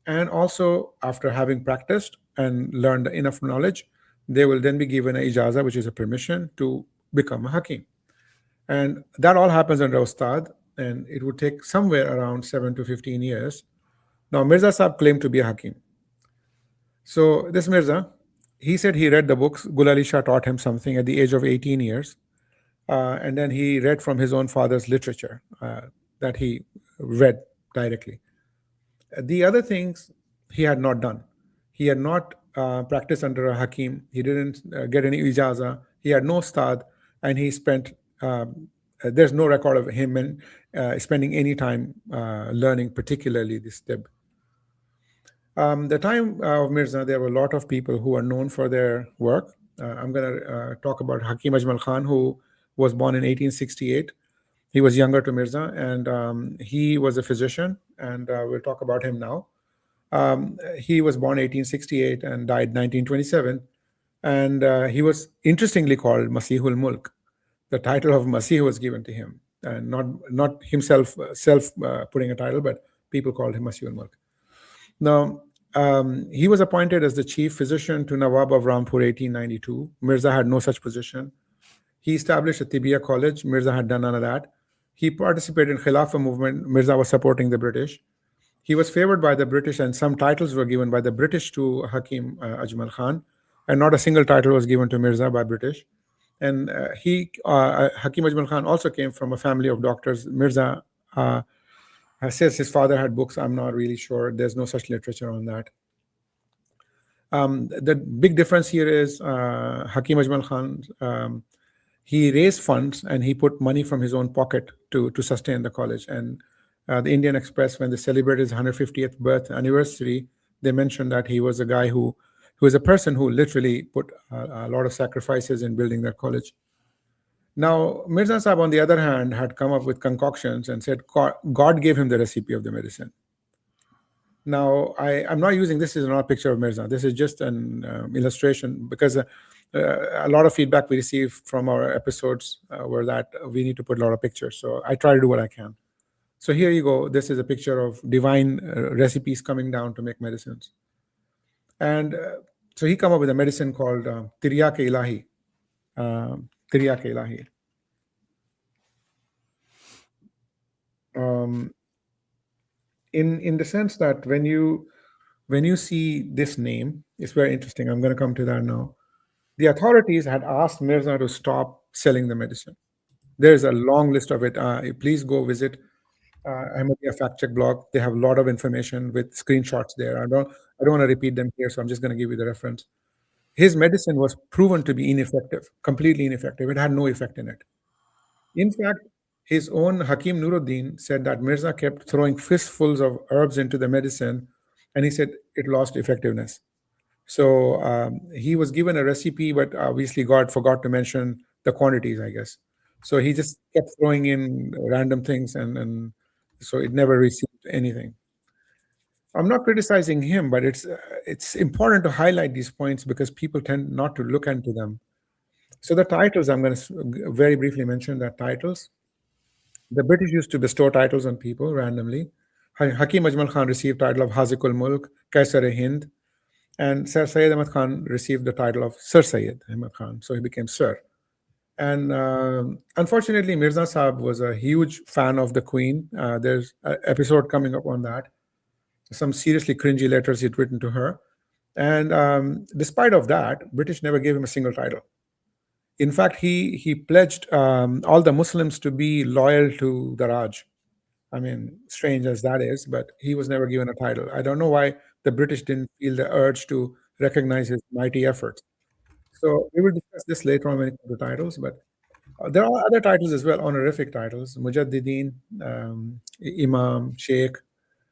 And also, after having practiced and learned enough knowledge, they will then be given a ijaza, which is a permission to become a hakim. And that all happens under Ustad, and it would take somewhere around 7 to 15 years. Now, Mirza Sahib claimed to be a hakim. So this Mirza, he said he read the books. Gul Ali Shah taught him something at the age of 18 years. And then he read from his own father's literature that he read directly. The other things he had not done. He had not practiced under a hakim. He didn't get any ijaza. He had no ustad, and he spent. There's no record of him spending any time learning, particularly this tib. The time of Mirza, there were a lot of people who are known for their work. I'm going to talk about Hakim Ajmal Khan, who was born in 1868. He was younger to Mirza, and he was a physician, and we'll talk about him now. He was born 1868 and died 1927, and he was interestingly called Masihul Mulk. The title of Masih was given to him, and not himself putting a title, but people called him Masihul Mulk. Now, he was appointed as the chief physician to Nawab of Rampur 1892. Mirza had no such position. He established a Tibia college. Mirza had done none of that. He participated in Khilafah movement. Mirza was supporting the British. He was favored by the British, and some titles were given by the British to Hakim Ajmal Khan, and not a single title was given to Mirza by British. And Hakim Ajmal Khan also came from a family of doctors. Mirza says his father had books. I'm not really sure. There's no such literature on that. The big difference here is Hakim Ajmal Khan, he raised funds and he put money from his own pocket to sustain the college. And the Indian Express, when they celebrated his 150th birth anniversary, they mentioned that he was a guy who was a person who literally put a lot of sacrifices in building that college. Now, Mirza Sahib, on the other hand, had come up with concoctions and said God gave him the recipe of the medicine. Now, I'm not using this is not a picture of Mirza. This is just an illustration, because a lot of feedback we receive from our episodes were that we need to put a lot of pictures. So I try to do what I can. So here you go. This is a picture of divine recipes coming down to make medicines. And so he came up with a medicine called Tiryak Ilahi. Tiryak Ilahi. In the sense that when you see this name, it's very interesting. I'm going to come to that now. The authorities had asked Mirza to stop selling the medicine. There's a long list of it. Please go visit Ahmadiyya Fact Check blog. They have a lot of information with screenshots there. I don't want to repeat them here, so I'm just going to give you the reference. His medicine was proven to be ineffective, completely ineffective. It had no effect in it. In fact, his own Hakim Nuruddin said that Mirza kept throwing fistfuls of herbs into the medicine, and he said it lost effectiveness. So he was given a recipe, but obviously God forgot to mention the quantities, I guess. So he just kept throwing in random things, and so it never received anything. I'm not criticizing him, but it's important to highlight these points because people tend not to look into them. So the titles, I'm going to very briefly mention that titles. The British used to bestow titles on people randomly. Hakim Ajmal Khan received title of Hazikul Mulk, Kaisar-e-Hind, and Sir Syed Ahmad Khan received the title of Sir Syed Ahmad Khan, so he became Sir. And unfortunately, Mirza Saab was a huge fan of the Queen. There's an episode coming up on that. Some seriously cringy letters he'd written to her. And despite of that, British never gave him a single title. In fact, he pledged all the Muslims to be loyal to the Raj. I mean, strange as that is, but he was never given a title. I don't know why the British didn't feel the urge to recognize his mighty efforts. So we will discuss this later on when it comes to titles, but there are other titles as well, honorific titles, Mujaddideen, Imam, Sheikh.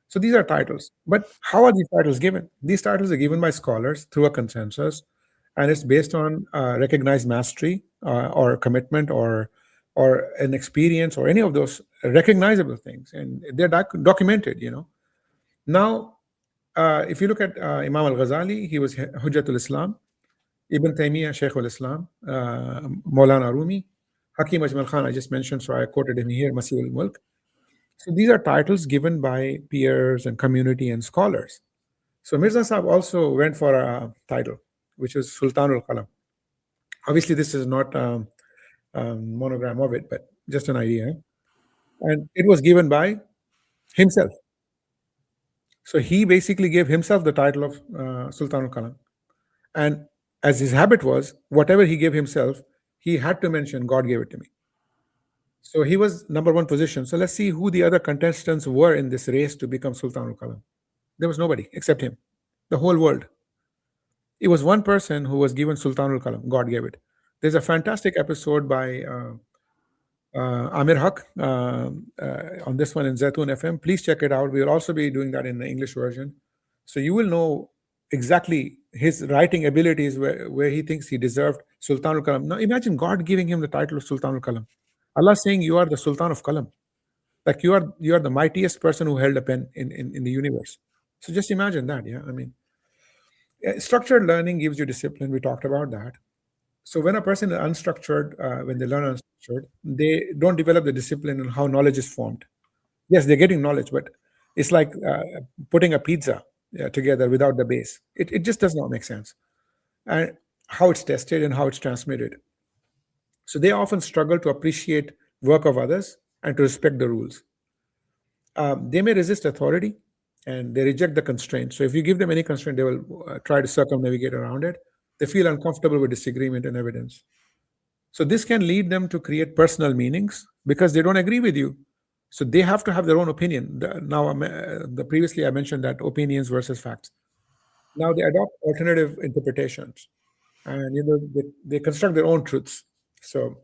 So these are titles. But how are these titles given? These titles are given by scholars through a consensus, and it's based on recognized mastery or commitment or an experience or any of those recognizable things, and they're documented. Now, if you look at Imam al-Ghazali, he was Hujjatul Islam. Ibn Taymiyyah, Shaykh al-Islam. Maulana Rumi, Hakim Ajmal Khan, I just mentioned, so I quoted him here, Masih al-Mulk. So these are titles given by peers and community and scholars. So Mirza Sahib also went for a title, which is Sultanul Qalam. Obviously, this is not monogram of it, but just an idea. And it was given by himself. So he basically gave himself the title of Sultanul Qalam. And as his habit was, whatever he gave himself, he had to mention, God gave it to me. So he was number one position. So let's see who the other contestants were in this race to become Sultanul Qalam. There was nobody except him, the whole world. It was one person who was given Sultanul Qalam. God gave it. There's a fantastic episode by Amir Haq on this one in Zaitun FM. Please check it out. We will also be doing that in the English version. So you will know exactly his writing abilities where he thinks he deserved Sultanul Qalam. Now imagine God giving him the title of Sultanul Qalam. Allah saying you are the Sultan of Qalam. Like you are the mightiest person who held a pen in the universe. So just imagine that. Yeah, I mean, structured learning gives you discipline. We talked about that. So when a person is unstructured, when they learn unstructured, they don't develop the discipline on how knowledge is formed. Yes, they're getting knowledge, but it's like putting a pizza together without the base. It just does not make sense. And how it's tested and how it's transmitted. So they often struggle to appreciate work of others and to respect the rules. They may resist authority and they reject the constraint. So if you give them any constraint, they will try to circumnavigate around it. They feel uncomfortable with disagreement and evidence. So this can lead them to create personal meanings because they don't agree with you. So they have to have their own opinion. Previously I mentioned that opinions versus facts. Now they adopt alternative interpretations, and they construct their own truths. So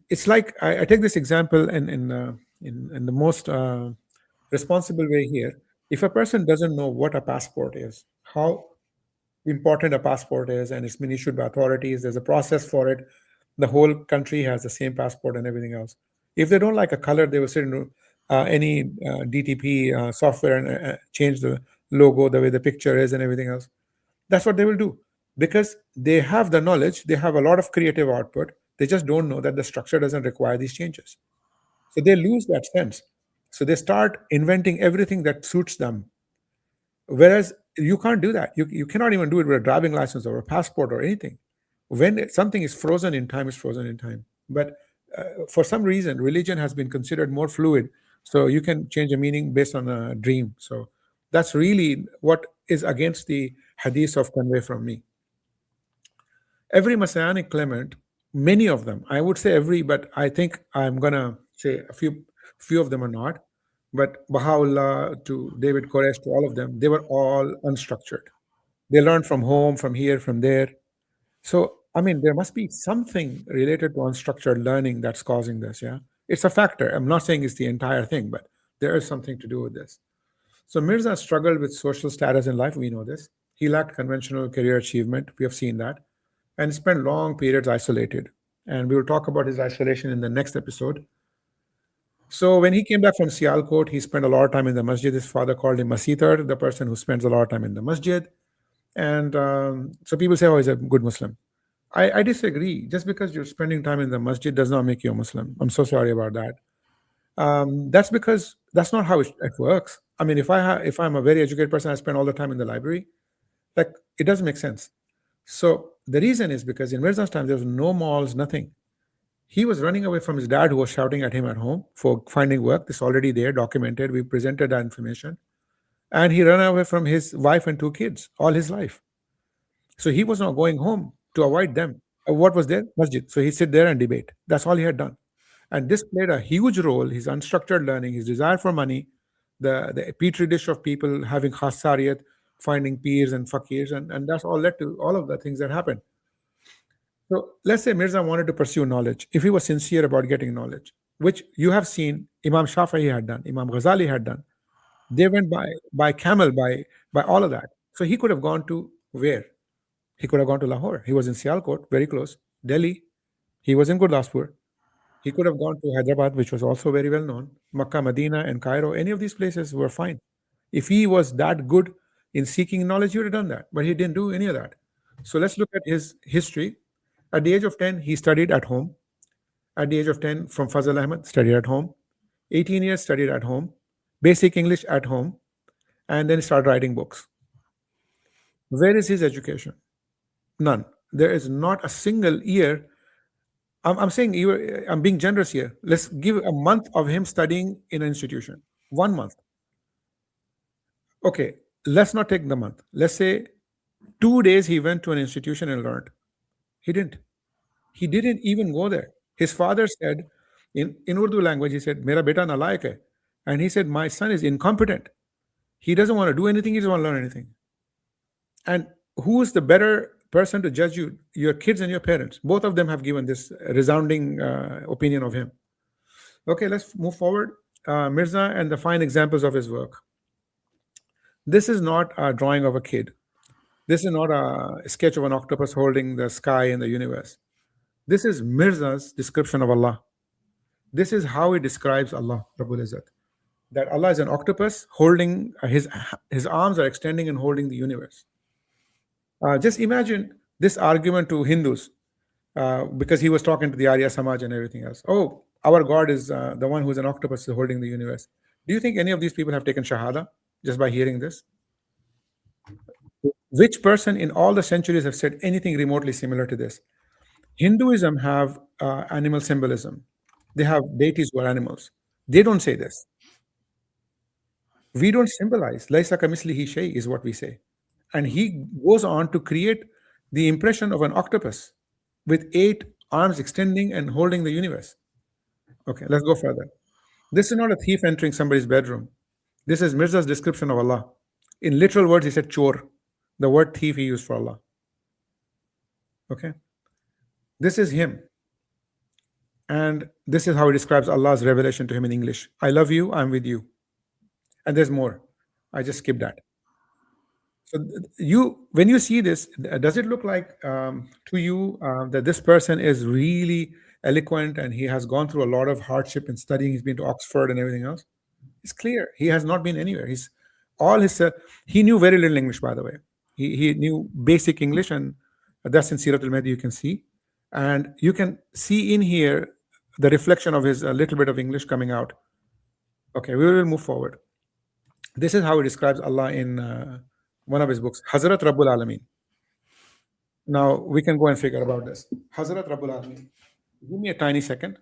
it's like I take this example in the most responsible way here. If a person doesn't know what a passport is, how important a passport is, and it's been issued by authorities, there's a process for it. The whole country has the same passport and everything else. If they don't like a color, they will sit into any DTP software and change the logo the way the picture is and everything else. That's what they will do because they have the knowledge, they have a lot of creative output. They just don't know that the structure doesn't require these changes. So they lose that sense. So they start inventing everything that suits them. Whereas you can't do that. You cannot even do it with a driving license or a passport or anything. When something is frozen in time, it's frozen in time. But for some reason, religion has been considered more fluid. So you can change a meaning based on a dream. So that's really what is against the hadith of convey from me. Every Messianic Clement, many of them, I would say every, but I think I'm going to say a few of them are not. But Baha'u'llah to David Koresh to all of them, they were all unstructured. They learned from home, from here, from there. So, I mean, there must be something related to unstructured learning that's causing this, yeah? It's a factor. I'm not saying it's the entire thing, but there is something to do with this. So Mirza struggled with social status in life, we know this. He lacked conventional career achievement, we have seen that, and spent long periods isolated. And we will talk about his isolation in the next episode. So when he came back from Sialkot, he spent a lot of time in the masjid. His father called him Masitar, the person who spends a lot of time in the masjid. And so people say, oh, he's a good Muslim. I disagree. Just because you're spending time in the masjid does not make you a Muslim. I'm so sorry about that. That's because that's not how it works. I mean, if I'm a very educated person, I spend all the time in the library. Like, it doesn't make sense. So the reason is because in Mirza's time there was no malls, nothing. He was running away from his dad, who was shouting at him at home for finding work. This is already there, documented. We presented that information, and he ran away from his wife and two kids all his life. So he was not going home to avoid them. What was there? Masjid. So he sit there and debate. That's all he had done. And this played a huge role. His unstructured learning, his desire for money, the petri dish of people having khasariyat, finding peers and fakirs, and that's all led to all of the things that happened. So let's say Mirza wanted to pursue knowledge. If he was sincere about getting knowledge, which you have seen Imam Shafi'i had done, Imam Ghazali had done, they went by camel, by all of that. So he could have gone to where? He could have gone to Lahore. He was in Sialkot, very close. Delhi. He was in Gurdaspur. He could have gone to Hyderabad, which was also very well known. Makkah, Medina, and Cairo. Any of these places were fine. If he was that good in seeking knowledge, he would have done that. But he didn't do any of that. So let's look at his history. At the age of 10, he studied at home. At the age of 10, from Fazal Ahmad, studied at home. 18 years, studied at home. Basic English at home. And then he started writing books. Where is his education? None. There is not a single year. I'm saying I'm being generous here. Let's give a month of him studying in an institution. 1 month. Okay, let's not take the month. Let's say 2 days he went to an institution and learned. He didn't. He didn't even go there. His father said, in Urdu language, he said, Mera beta nalayak hai. And he said, my son is incompetent. He doesn't want to do anything. He doesn't want to learn anything. And who is the better person to judge you? Your kids and your parents. Both of them have given this resounding opinion of him. Okay, let's move forward. Mirza and the fine examples of his work. This is not a drawing of a kid. This is not a sketch of an octopus holding the sky and the universe. This is Mirza's description of Allah. This is how he describes Allah, Rabbul Izzat. That Allah is an octopus holding, his arms are extending and holding the universe. Just imagine this argument to Hindus, because he was talking to the Arya Samaj and everything else. Oh, our God is the one who's an octopus holding the universe. Do you think any of these people have taken Shahada just by hearing this? Which person in all the centuries have said anything remotely similar to this? Hinduism have animal symbolism. They have deities who are animals. They don't say this. We don't symbolize. Laisa kamislihi shay is what we say. And he goes on to create the impression of an octopus with 8 arms extending and holding the universe. Okay, let's go further. This is not a thief entering somebody's bedroom. This is Mirza's description of Allah. In literal words, he said chor. The word thief he used for Allah. Okay. This is him. And this is how he describes Allah's revelation to him in English. I love you, I'm with you. And there's more. I just skipped that. So when you see this, does it look like to you that this person is really eloquent and he has gone through a lot of hardship in studying? He's been to Oxford and everything else. It's clear he has not been anywhere. He knew very little English, by the way. He knew basic English, and that's in Sirat al-Mahdi you can see. And you can see in here the reflection of his little bit of English coming out. Okay, we will move forward. This is how he describes Allah in one of his books, Hazrat Rabbul Alameen. Now, we can go and figure about this. Hazrat Rabbul Alameen. Give me a tiny second.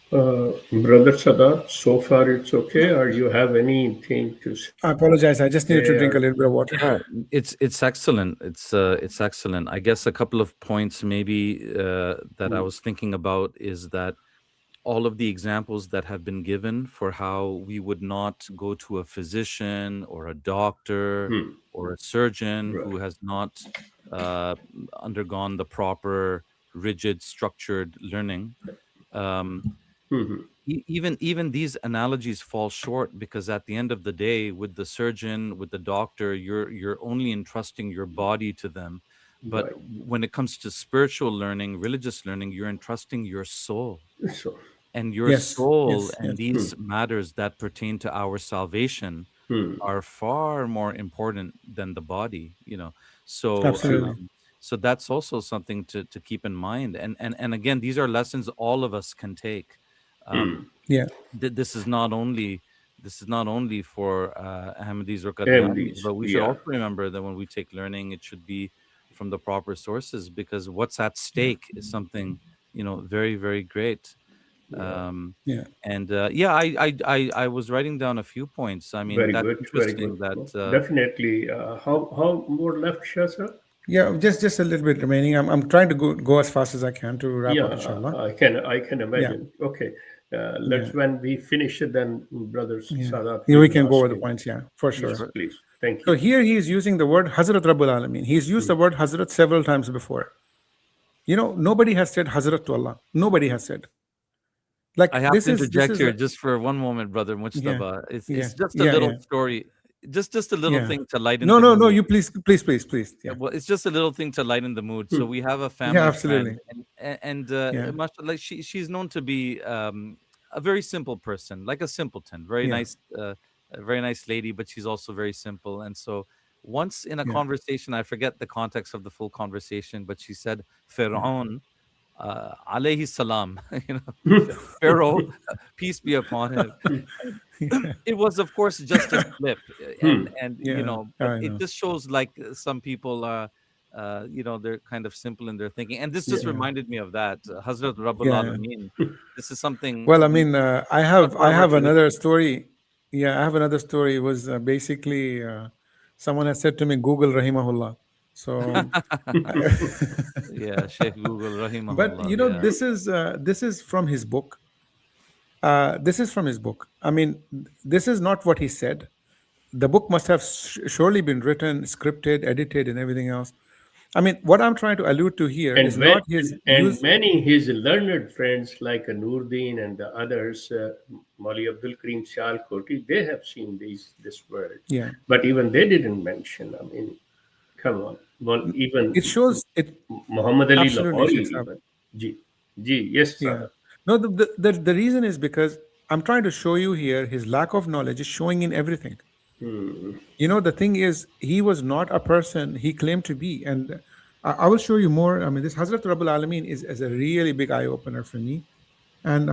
Brother Sadat, so far it's okay, or you have anything to say? I apologize. I just needed to drink a little bit of water. It's excellent. It's excellent. I guess a couple of points maybe that I was thinking about is that all of the examples that have been given for how we would not go to a physician or a doctor or a surgeon who has not undergone the proper, rigid, structured learning. even these analogies fall short, because at the end of the day, with the surgeon, with the doctor, you're only entrusting your body to them. But Right. when it comes to spiritual learning, religious learning, you're entrusting your soul. So, And your Yes, soul yes, and yes. these matters that pertain to our salvation are far more important than the body, so Absolutely. so that's also something to keep in mind. And again, these are lessons all of us can take. um, Yeah, this is not only, for Ahmadis or Qadianis, MDs. but we should Yeah. also remember that when we take learning, it should be from the proper sources, because what's at yeah, stake is something, very, very great. Yeah. um, yeah. and yeah, I was writing down a few points. I mean, Very that's good. Very good. interesting that Well, definitely. How more left, Shah, sir? Yeah, just a little bit remaining. I'm trying to go as fast as I can to wrap Yeah, up, inshallah. I can Yeah, imagine. Okay, let's yeah, when we finish it, then brothers yeah. Sadat Yeah, we will can go over ask the you. points. Yeah, for Yes, sure. sure. please. Thank So you. here he is using the word Hazrat Rabbul Alameen. He's used the word Hazrat several times before. Nobody has said Hazrat to Allah. Nobody has said. I Like have this to is this interject is here a, just for one moment, brother yeah, Mujtaba. It's yeah, just a yeah, little yeah, story, just a little yeah. thing to lighten No, the no, no. mood. You please. Yeah, Well, it's just a little thing to lighten the mood. So we have a yeah, family friend, absolutely. and Yeah, mashallah, she's known to be a very simple person, like a simpleton, very yeah, nice, a very nice lady, but she's also very simple. And so once in a yeah, conversation, I forget the context of the full conversation, but she said, yeah, "Fir'aun, alayhi salam," Pharaoh, peace be upon him. It was, of course, just a slip, and yeah. but I it know. just shows like some people are, they're kind of simple in their thinking, and this just Yeah, reminded me of that, Hazrat Rabbul yeah, yeah. Alameen. This is something Well, I we mean, I talk have about I our have another religion. story. Yeah, I have another story. It was basically someone has said to me, "Google Rahimahullah." So, Yeah, Sheikh Google, but rahimahullah. Yeah, this is from his book. This is from his book. I mean, this is not what he said. The book must have surely been written, scripted, edited, and everything else. I mean, what I'm trying to allude to here And is when, not his and use. many his learned friends like Noordin and the others, Mali Abdul Karim Sialkoti, they have seen this word, Yeah, but even they didn't mention. I mean, come on. Well, it even shows it Muhammad Ali absolutely, Lahori, Sheikh Saab. even. Ji, ji, yes, Yeah. Sada. No, the reason is because I'm trying to show you here his lack of knowledge is showing in everything. The thing is, he was not a person he claimed to be. And I will show you more. I mean, this Hazrat Rabbul Alameen is a really big eye opener for me. And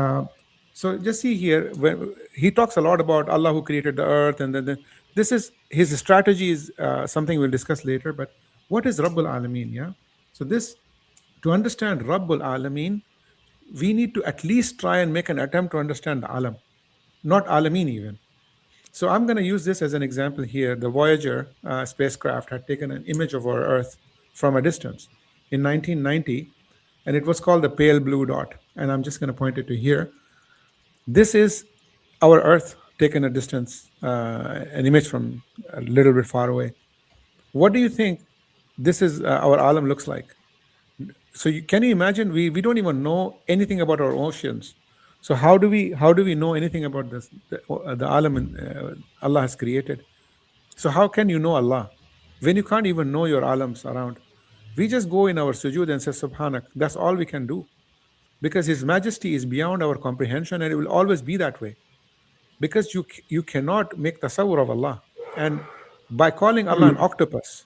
so just see here, when he talks a lot about Allah who created the earth. And then this is his strategy is something we'll discuss later. But what is Rabbul Alameen? Yeah. So to understand Rabbul Alameen, we need to at least try and make an attempt to understand the alam, not alameen even. So I'm going to use this as an example here. The Voyager spacecraft had taken an image of our Earth from a distance in 1990, and it was called the pale blue dot. And I'm just going to point it to here. This is our Earth taken a distance, an image from a little bit far away. What do you think this is our alam looks like? So can you imagine we don't even know anything about our oceans. So how do we know anything about this the alam Allah has created? So how can you know Allah when you can't even know your alams around? We just go in our sujood and say subhanak. That's all we can do, because his majesty is beyond our comprehension, and it will always be that way, because you cannot make tasawwur of Allah. And by calling Allah an octopus,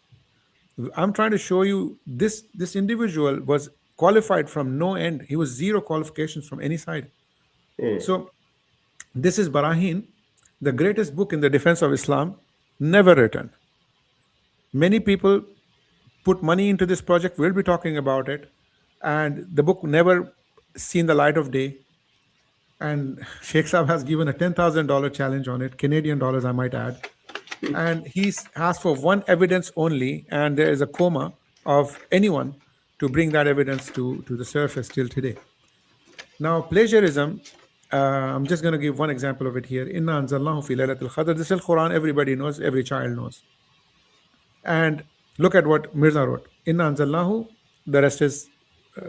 I'm trying to show you this individual was qualified from no end. He was zero qualifications from any side. So this is Barahin, the greatest book in the defense of Islam, never written. Many people put money into this project. We'll be talking about it, and the book never seen the light of day. And Sheikh Saab has given a $10,000 challenge on it, Canadian dollars, I might add. And he's asked for one evidence only, and there is a coma of anyone to bring that evidence to the surface till today. Now, plagiarism, I'm just going to give one example of it here. Inna anzalnahu fi laylatil qadr. This is Quran, everybody knows, every child knows. And look at what Mirza wrote. Inna anzalnahu, the rest is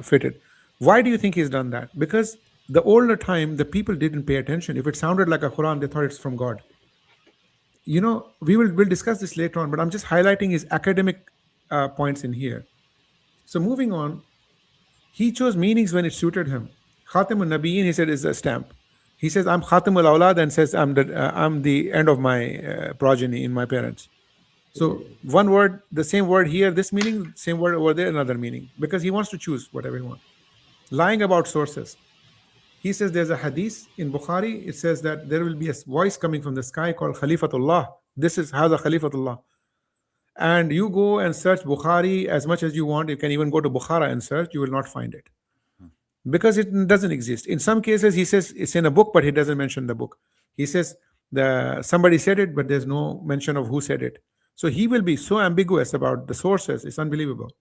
fitted. Why do you think he's done that? Because the older time, the people didn't pay attention. If it sounded like a Quran, they thought it's from God. We'll discuss this later on, but I'm just highlighting his academic points in here. So moving on, he chose meanings when it suited him. Khatam al-Nabiyyin, he said, is a stamp. He says, I'm Khatam al-Awlad, and says, I'm the end of my progeny in my parents. So one word, the same word here, this meaning, same word over there, another meaning, because he wants to choose whatever he wants. Lying about sources. He says there's a hadith in Bukhari. It says that there will be a voice coming from the sky called Khalifatullah. This is Hadha Khalifatullah. And you go and search Bukhari as much as you want. You can even go to Bukhara and search. You will not find it because it doesn't exist. In some cases, he says it's in a book, but he doesn't mention the book. He says somebody said it, but there's no mention of who said it. So he will be so ambiguous about the sources. It's unbelievable.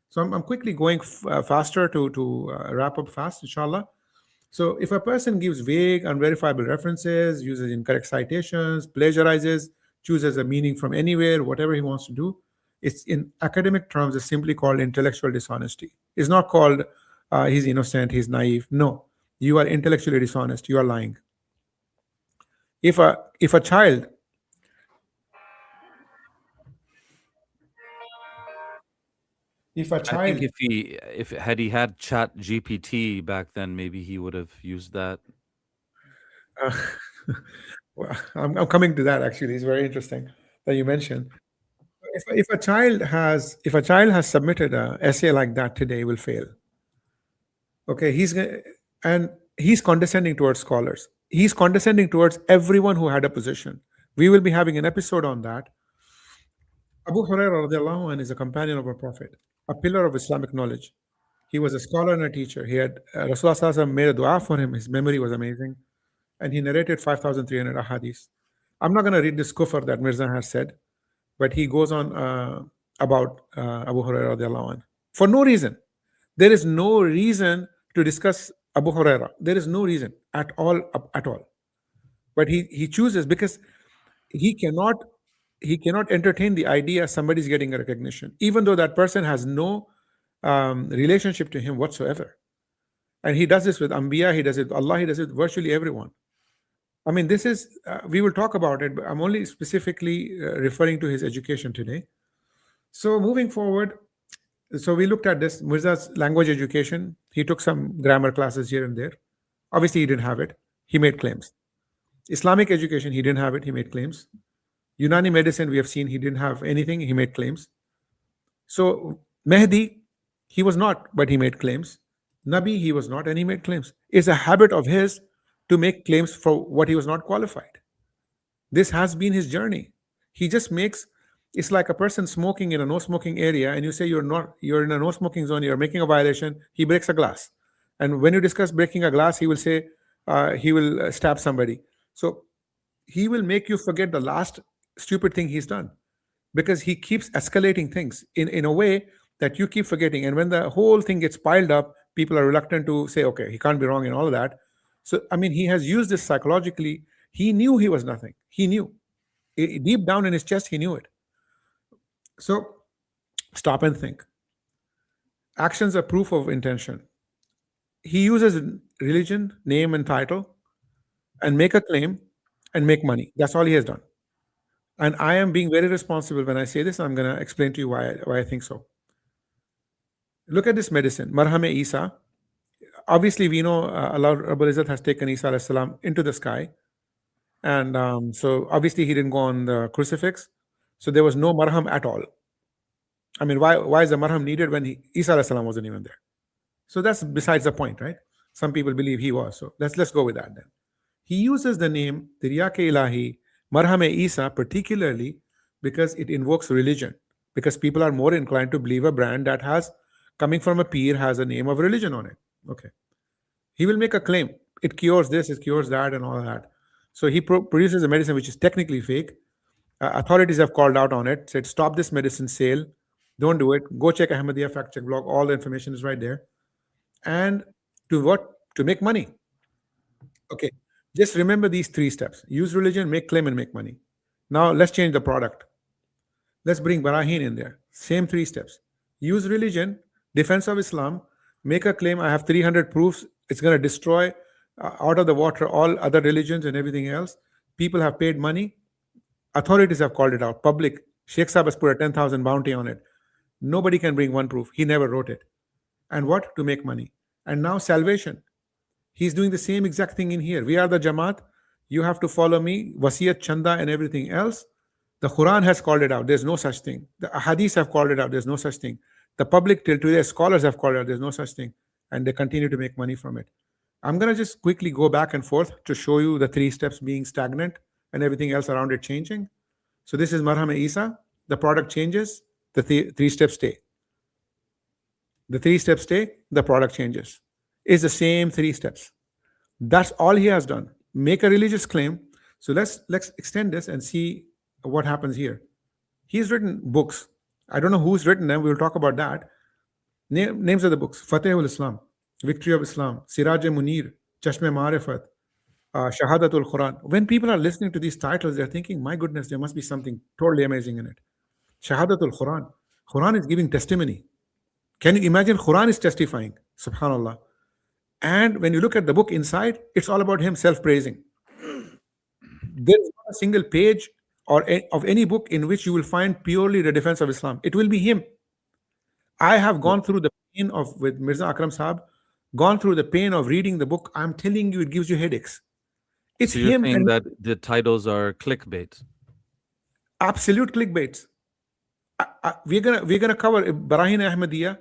So I'm quickly going faster to wrap up fast, inshallah. So if a person gives vague, unverifiable references, uses incorrect citations, plagiarizes, chooses a meaning from anywhere, whatever he wants to do, it's in academic terms, it's simply called intellectual dishonesty. It's not called he's innocent, he's naive. No, you are intellectually dishonest. You are lying. If a child I think if had he had Chat GPT back then, maybe he would have used that. uh, well, I'm coming to that actually. It's very interesting that you mentioned. If a child has submitted an essay like that today, will fail. Okay, he's condescending towards scholars. He's condescending towards everyone who had a position. We will be having an episode on that. Abu Hurairah radiallahu anh is a companion of our Prophet, a pillar of Islamic knowledge. He was a scholar and a teacher. He had Rasulullah sallallahu alaihi wasallam made a dua for him. His memory was amazing, and he narrated 5,300 ahadith. I'm not going to read this kufr that Mirza has said, but he goes on about Abu Hurairah radiallahu anh for no reason. There is no reason to discuss Abu Hurairah. There is no reason at all, But he chooses because he cannot entertain the idea somebody's getting a recognition, even though that person has no relationship to him whatsoever. And he does this with Anbiya, he does it with Allah, he does it with virtually everyone. I mean, this is, we will talk about it, but I'm only specifically referring to his education today. So moving forward, so we looked at this, Mirza's language education. He took some grammar classes here and there. Obviously, he didn't have it. He made claims. Islamic education, he didn't have it. He made claims. Unani medicine, we have seen he didn't have anything. He made claims. So Mehdi, he was not, but he made claims. Nabi, he was not, and he made claims. It's a habit of his to make claims for what he was not qualified. This has been his journey. He just makes, it's like a person smoking in a no smoking area, and you say you're in a no smoking zone, you're making a violation. He breaks a glass, and when you discuss breaking a glass, he will say he will stab somebody. So he will make you forget the last stupid thing he's done, because he keeps escalating things in a way that you keep forgetting. And when the whole thing gets piled up, people are reluctant to say, okay, he can't be wrong and all of that. So I mean, he has used this psychologically. He knew he was nothing. He knew deep down in his chest, he knew it. So stop and think. Actions are proof of intention. He uses religion, name, and title, and make a claim and make money. That's all he has done. And I am being very responsible when I say this. I'm going to explain to you why I think so. Look at this medicine, Marham Isa. Obviously, we know Allah Rabbul Izzat has taken Isa alayhi salam into the sky. And so obviously he didn't go on the crucifix. So there was no marham at all. I mean, why is the marham needed when Isa alayhi salam wasn't even there? So that's besides the point, right? Some people believe he was. So let's go with that then. He uses the name Tiryak-e Ilahi, Marham Isa, particularly because it invokes religion. Because people are more inclined to believe a brand that has, coming from a peer, has a name of religion on it. Okay. He will make a claim. It cures this, it cures that, and all that. So he produces a medicine which is technically fake. Authorities have called out on it, said, stop this medicine sale. Don't do it. Go check Ahmadiyya fact check blog. All the information is right there. And to what? To make money. Okay. Just remember these 3 steps. Use religion, make claim, and make money. Now let's change the product. Let's bring Barahin in there. Same 3 steps. Use religion, defense of Islam, make a claim. I have 300 proofs It's going to destroy out of the water all other religions and everything else. People have paid money. Authorities have called it out. Public. Sheikh Sahib has put a 10,000 bounty on it. Nobody can bring one proof. He never wrote it. And what? To make money. And now salvation. He's doing the same exact thing in here. We are the Jamaat. You have to follow me. Wasiyat, Chanda, and everything else. The Quran has called it out. There's no such thing. The Hadiths have called it out. There's no such thing. The public till today, scholars have called it out. There's no such thing. And they continue to make money from it. I'm going to just quickly go back and forth to show you the 3 steps being stagnant and everything else around it changing. So this is Marham Isa. The product changes. The 3 steps stay. The 3 steps stay. The product changes. It's the same 3 steps. That's all he has done. Make a religious claim. So let's extend this and see what happens here. He's written books. I don't know who's written them. We'll talk about that. Names of the books: Fatehul Islam, Victory of Islam, Siraj Munir, Chashme Ma'rifat, Shahadatul Quran. When people are listening to these titles, they're thinking, my goodness, there must be something totally amazing in it. Shahadatul Quran. Quran is giving testimony. Can you imagine? Quran is testifying. Subhanallah. And when you look at the book inside, it's all about him self-praising. There is not a single page of any book in which you will find purely the defense of Islam. It will be him. I have gone through the pain of, with Mirza Akram Sahab, gone through the pain of reading the book. I'm telling you, it gives you headaches. It's So you're him saying and that the titles are clickbait? absolute clickbaits. We're gonna cover Barahin Ahmadiyya.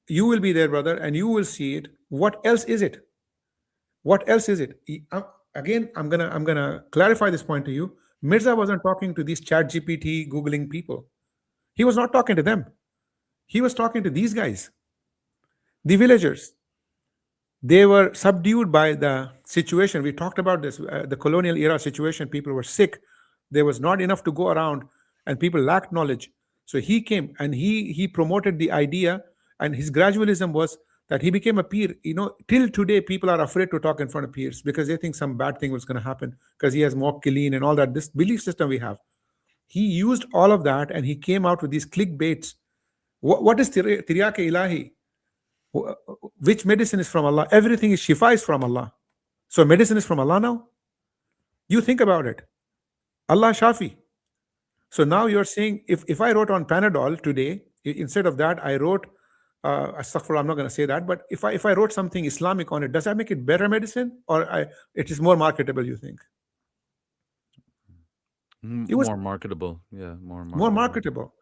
You will be there, brother, and you will see it. What else is it? What else is it? Again, I'm gonna clarify this point to you. Mirza wasn't talking to these chat GPT Googling people. He was not talking to them. He was talking to these guys, the villagers. They were subdued by the situation. We talked about this, the colonial era situation. People were sick. There was not enough to go around, and people lacked knowledge. So he came and he promoted the idea, and his gradualism was that he became a peer. Till today, people are afraid to talk in front of peers because they think some bad thing was going to happen because he has Muwakkilin and all that. This belief system we have. He used all of that, and he came out with these clickbaits. What is Tiryak Ilahi? Which medicine is from Allah? Everything is shifa is from Allah. So medicine is from Allah now? You think about it. Allah Shafi. So now you're saying, if I wrote on Panadol today, instead of that, I wrote, astaghfirullah, I'm not going to say that, but if I wrote something Islamic on it, does that make it better medicine? Or it is more marketable, you think? It was More marketable. Yeah, more more marketable. marketable.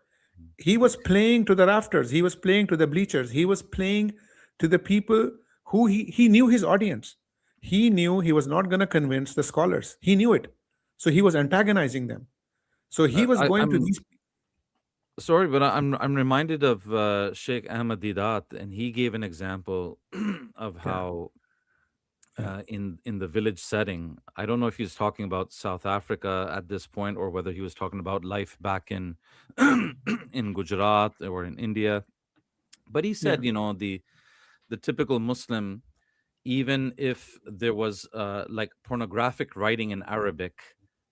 He was playing to the rafters. He was playing to the bleachers. He was playing to the people who he knew his audience. He knew he was not going to convince the scholars. He knew it. So he was antagonizing them. So he was going to I'm these. sorry, but I'm reminded of Sheikh Ahmad Didat, and he gave an example of Yeah, how yeah, in the village setting. I don't know if he was talking about South Africa at this point or whether he was talking about life back in in Gujarat or in India. But he yeah, said, the typical Muslim, even if there was like pornographic writing in Arabic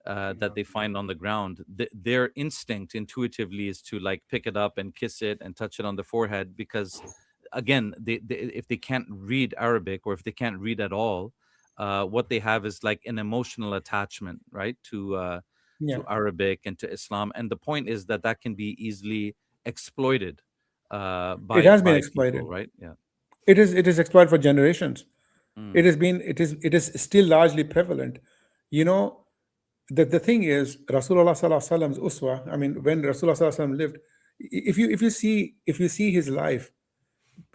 that they find on the ground, their instinct intuitively is to like pick it up and kiss it and touch it on the forehead because, again, if they can't read Arabic or if they can't read at all, what they have is like an emotional attachment, right, yeah. to Arabic and to Islam. And the point is that can be easily exploited It by has been people, exploited. right? Yeah. It is exploited for generations. It Mm. has been. It is still largely prevalent. You know, the thing is, Rasulullah Sallallahu Alaihi Wasallam's uswa. I mean, when Rasulullah Sallallahu Alaihi Wasallam lived, if you see his life,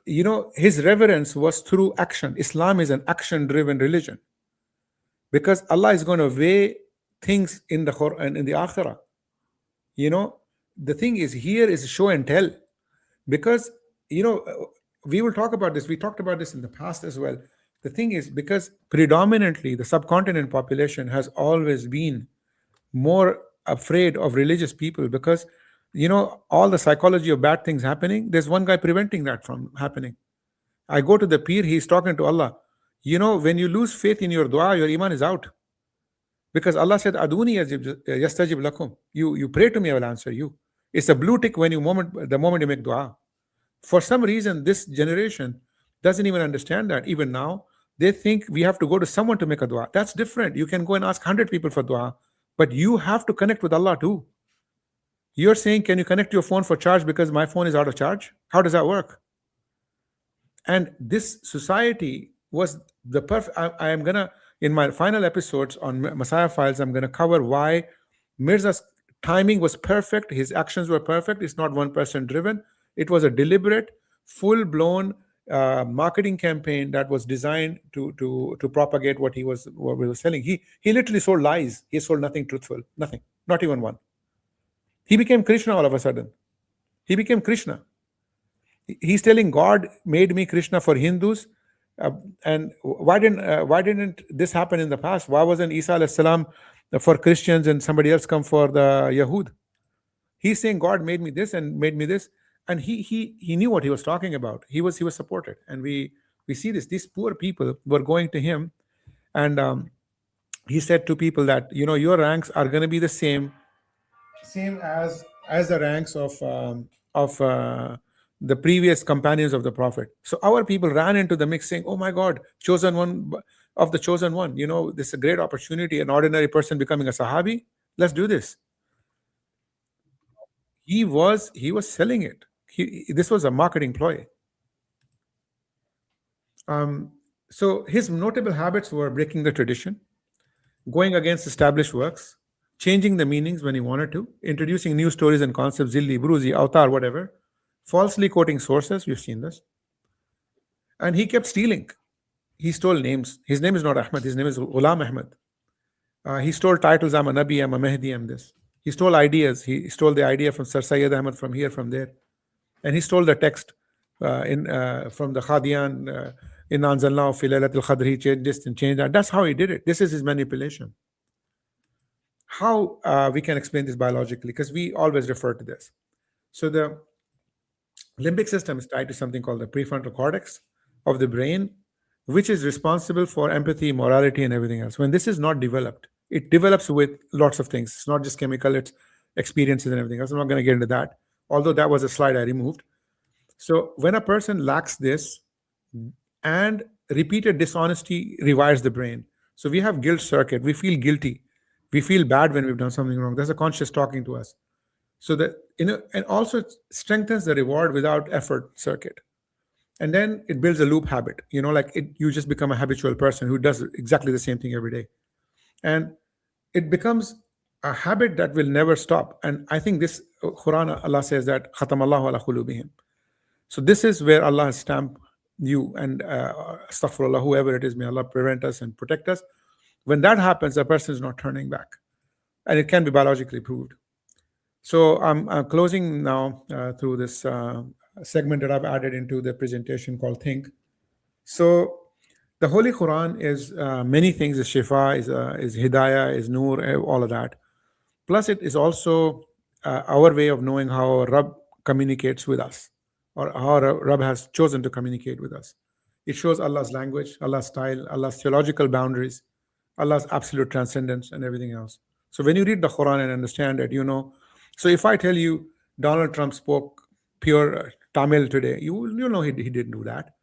his reverence was through action. Islam is an action-driven religion because Allah is going to weigh things in the Quran in the Akhirah. The thing is here is show and tell because we will talk about this. We talked about this in the past as well. The thing is because predominantly the subcontinent population has always been more afraid of religious people because all the psychology of bad things happening, there's one guy preventing that from happening. I go to the peer, he's talking to Allah. When you lose faith in your dua, your iman is out. Because Allah said, Aduni yastajib lakum. You pray to me, I will answer you. It's a blue tick when the moment you make dua. For some reason, this generation doesn't even understand that. Even now, They think we have to go to someone to make a dua. That's different. You can go and ask 100 people for dua, but you have to connect with Allah too. You're saying, can you connect your phone for charge because my phone is out of charge? How does that work? And this society was the perfect. I am gonna, in my final episodes on Messiah Files, I'm gonna cover why Mirza's timing was perfect. His actions were perfect. It's not 1% driven. It was a deliberate, full-blown marketing campaign that was designed to propagate what he was selling. He literally sold lies. He sold nothing truthful, nothing, not even one. He became Krishna all of a sudden. He became Krishna. He's telling God made me Krishna for Hindus. And why didn't this happen in the past? Why wasn't Isa alayhi salam for Christians and somebody else come for the Yahud? He's saying God made me this and made me this, and he knew what he was talking about. He was supported, and we see this. These poor people were going to him, and he said to people that your ranks are going to be the same as the ranks of the previous companions of the Prophet. So our people ran into the mix saying, oh my God, chosen one of the chosen one. This is a great opportunity, an ordinary person becoming a Sahabi. Let's do this. He was selling it. This was a marketing ploy. So his notable habits were breaking the tradition, going against established works, changing the meanings when he wanted to, introducing new stories and concepts, zilli, bruzi, avatar, whatever, falsely quoting sources. We've seen this. And he kept stealing. He stole names. His name is not Ahmad. His name is Ghulam Ahmad. He stole titles. I'm a Nabi, I'm a Mehdi, I'm this. He stole ideas. He stole the idea from Sir Syed Ahmad from here, from there. And he stole the text from the Khadian, in Anzalna fi Laylatul Qadr. He changed this and changed that. That's how he did it. This is his manipulation. How we can explain this biologically, because we always refer to this. So the limbic system is tied to something called the prefrontal cortex of the brain, which is responsible for empathy, morality, and everything else. When this is not developed, it develops with lots of things. It's not just chemical, it's experiences and everything else. I'm not going to get into that, although that was a slide I removed. So when a person lacks this, and repeated dishonesty rewires the brain. So we have guilt circuit. We feel guilty. We feel bad when we've done something wrong. There's a conscious talking to us. So that, and also it strengthens the reward without effort circuit. And then it builds a loop habit. You just become a habitual person who does exactly the same thing every day. And it becomes a habit that will never stop. And I think this Quran, Allah says that Khatam Allahu ala qulubihim. So this is where Allah has stamped you and astaghfirullah, whoever it is, may Allah prevent us and protect us. When that happens, the person is not turning back, and it can be biologically proved. So I'm closing now through this segment that I've added into the presentation called Think. So the Holy Quran is many things. Is Shifa, is Hidayah, is Noor, all of that. Plus it is also our way of knowing how our Rabb communicates with us, or how Rabb has chosen to communicate with us. It shows Allah's language, Allah's style, Allah's theological boundaries, Allah's absolute transcendence, and everything else. So when you read the Quran and understand it, so if I tell you Donald Trump spoke pure Tamil today, you know he didn't do that.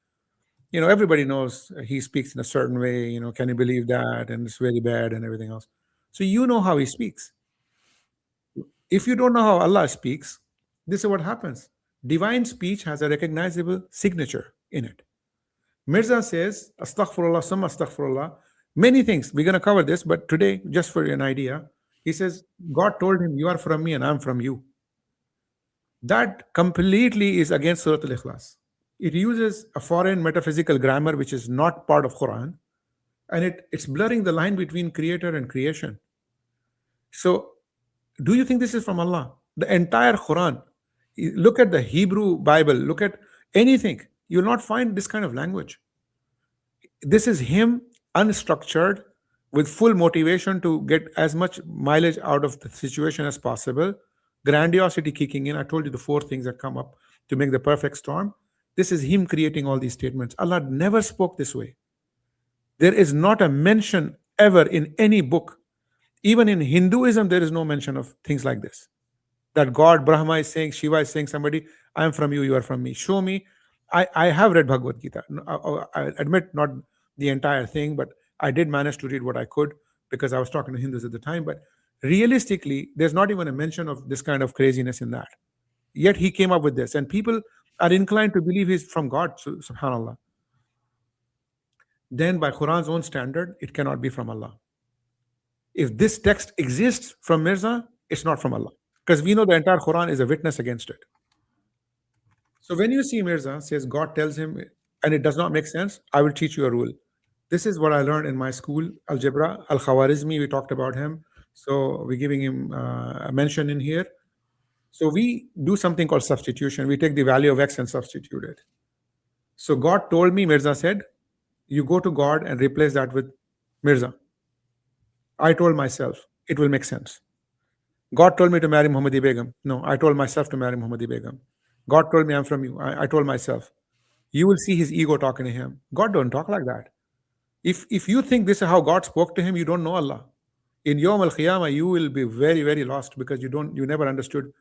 Everybody knows he speaks in a certain way, can you believe that? And it's very bad and everything else. So how he speaks. If you don't know how Allah speaks, this is what happens. Divine speech has a recognizable signature in it. Mirza says, astaghfirullah, summa astaghfirullah, many things. We're going to cover this, but today, just for an idea, he says, God told him, you are from me and I'm from you. That completely is against Surah Al-Ikhlas. It uses a foreign metaphysical grammar, which is not part of Quran, and it's blurring the line between creator and creation. So, do you think this is from Allah? The entire Quran, look at the Hebrew Bible, look at anything, you'll not find this kind of language. This is him unstructured with full motivation to get as much mileage out of the situation as possible, grandiosity kicking in. I told you the 4 things that come up to make the perfect storm. This is him creating all these statements. Allah never spoke this way. There is not a mention ever in any book. Even in Hinduism, there is no mention of things like this. That God, Brahma is saying, Shiva is saying somebody, I am from you, you are from me. Show me. I have read Bhagavad Gita. I admit not the entire thing, but I did manage to read what I could because I was talking to Hindus at the time. But realistically, there's not even a mention of this kind of craziness in that. Yet he came up with this, and people are inclined to believe he's from God, subhanAllah. Then, by Quran's own standard, it cannot be from Allah. If this text exists from Mirza, it's not from Allah. Because we know the entire Quran is a witness against it. So when you see Mirza says God tells him, and it does not make sense, I will teach you a rule. This is what I learned in my school, algebra. Al Khawarizmi, we talked about him. So we're giving him a mention in here. So we do something called substitution. We take the value of x and substitute it. So God told me, Mirza said, you go to God and replace that with Mirza. I told myself, it will make sense. God told me to marry Muhammadi Begum. No, I told myself to marry Muhammadi Begum. God told me I'm from you. I told myself. You will see his ego talking to him. God don't talk like that. If you think this is how God spoke to him, you don't know Allah. In Yawm al-Qiyamah, you will be very, very lost because you never understood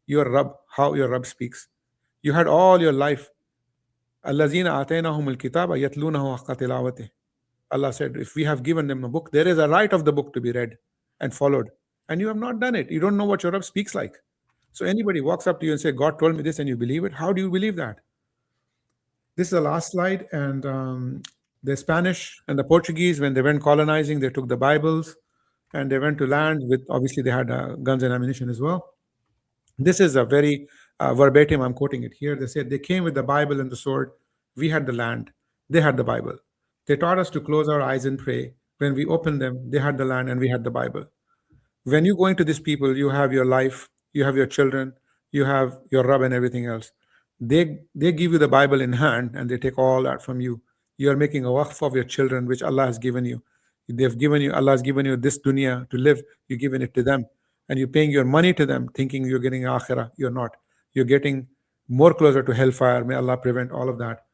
your Rabb, how your Rabb speaks. You had all your life. Allazina atainahum al-kitaba yatlunahu haqqa tilawatih. Allah said, if we have given them a book, there is a right of the book to be read and followed. And you have not done it. You don't know what your Rabb speaks like. So anybody walks up to you and say, God told me this, and you believe it. How do you believe that? This is the last slide. And the Spanish and the Portuguese, when they went colonizing, they took the Bibles and they went to land with, obviously they had guns and ammunition as well. This is a very verbatim, I'm quoting it here. They said they came with the Bible and the sword. We had the land. They had the Bible. They taught us to close our eyes and pray. When we opened them, they had the land and we had the Bible. When you go into these people, you have your life, you have your children, you have your Rabb and everything else. They give you the Bible in hand and they take all that from you. You are making a waqf of your children, which Allah has given you. Allah has given you this dunya to live. You're giving it to them. And you're paying your money to them, thinking you're getting akhirah. You're not. You're getting more closer to hellfire. May Allah prevent all of that.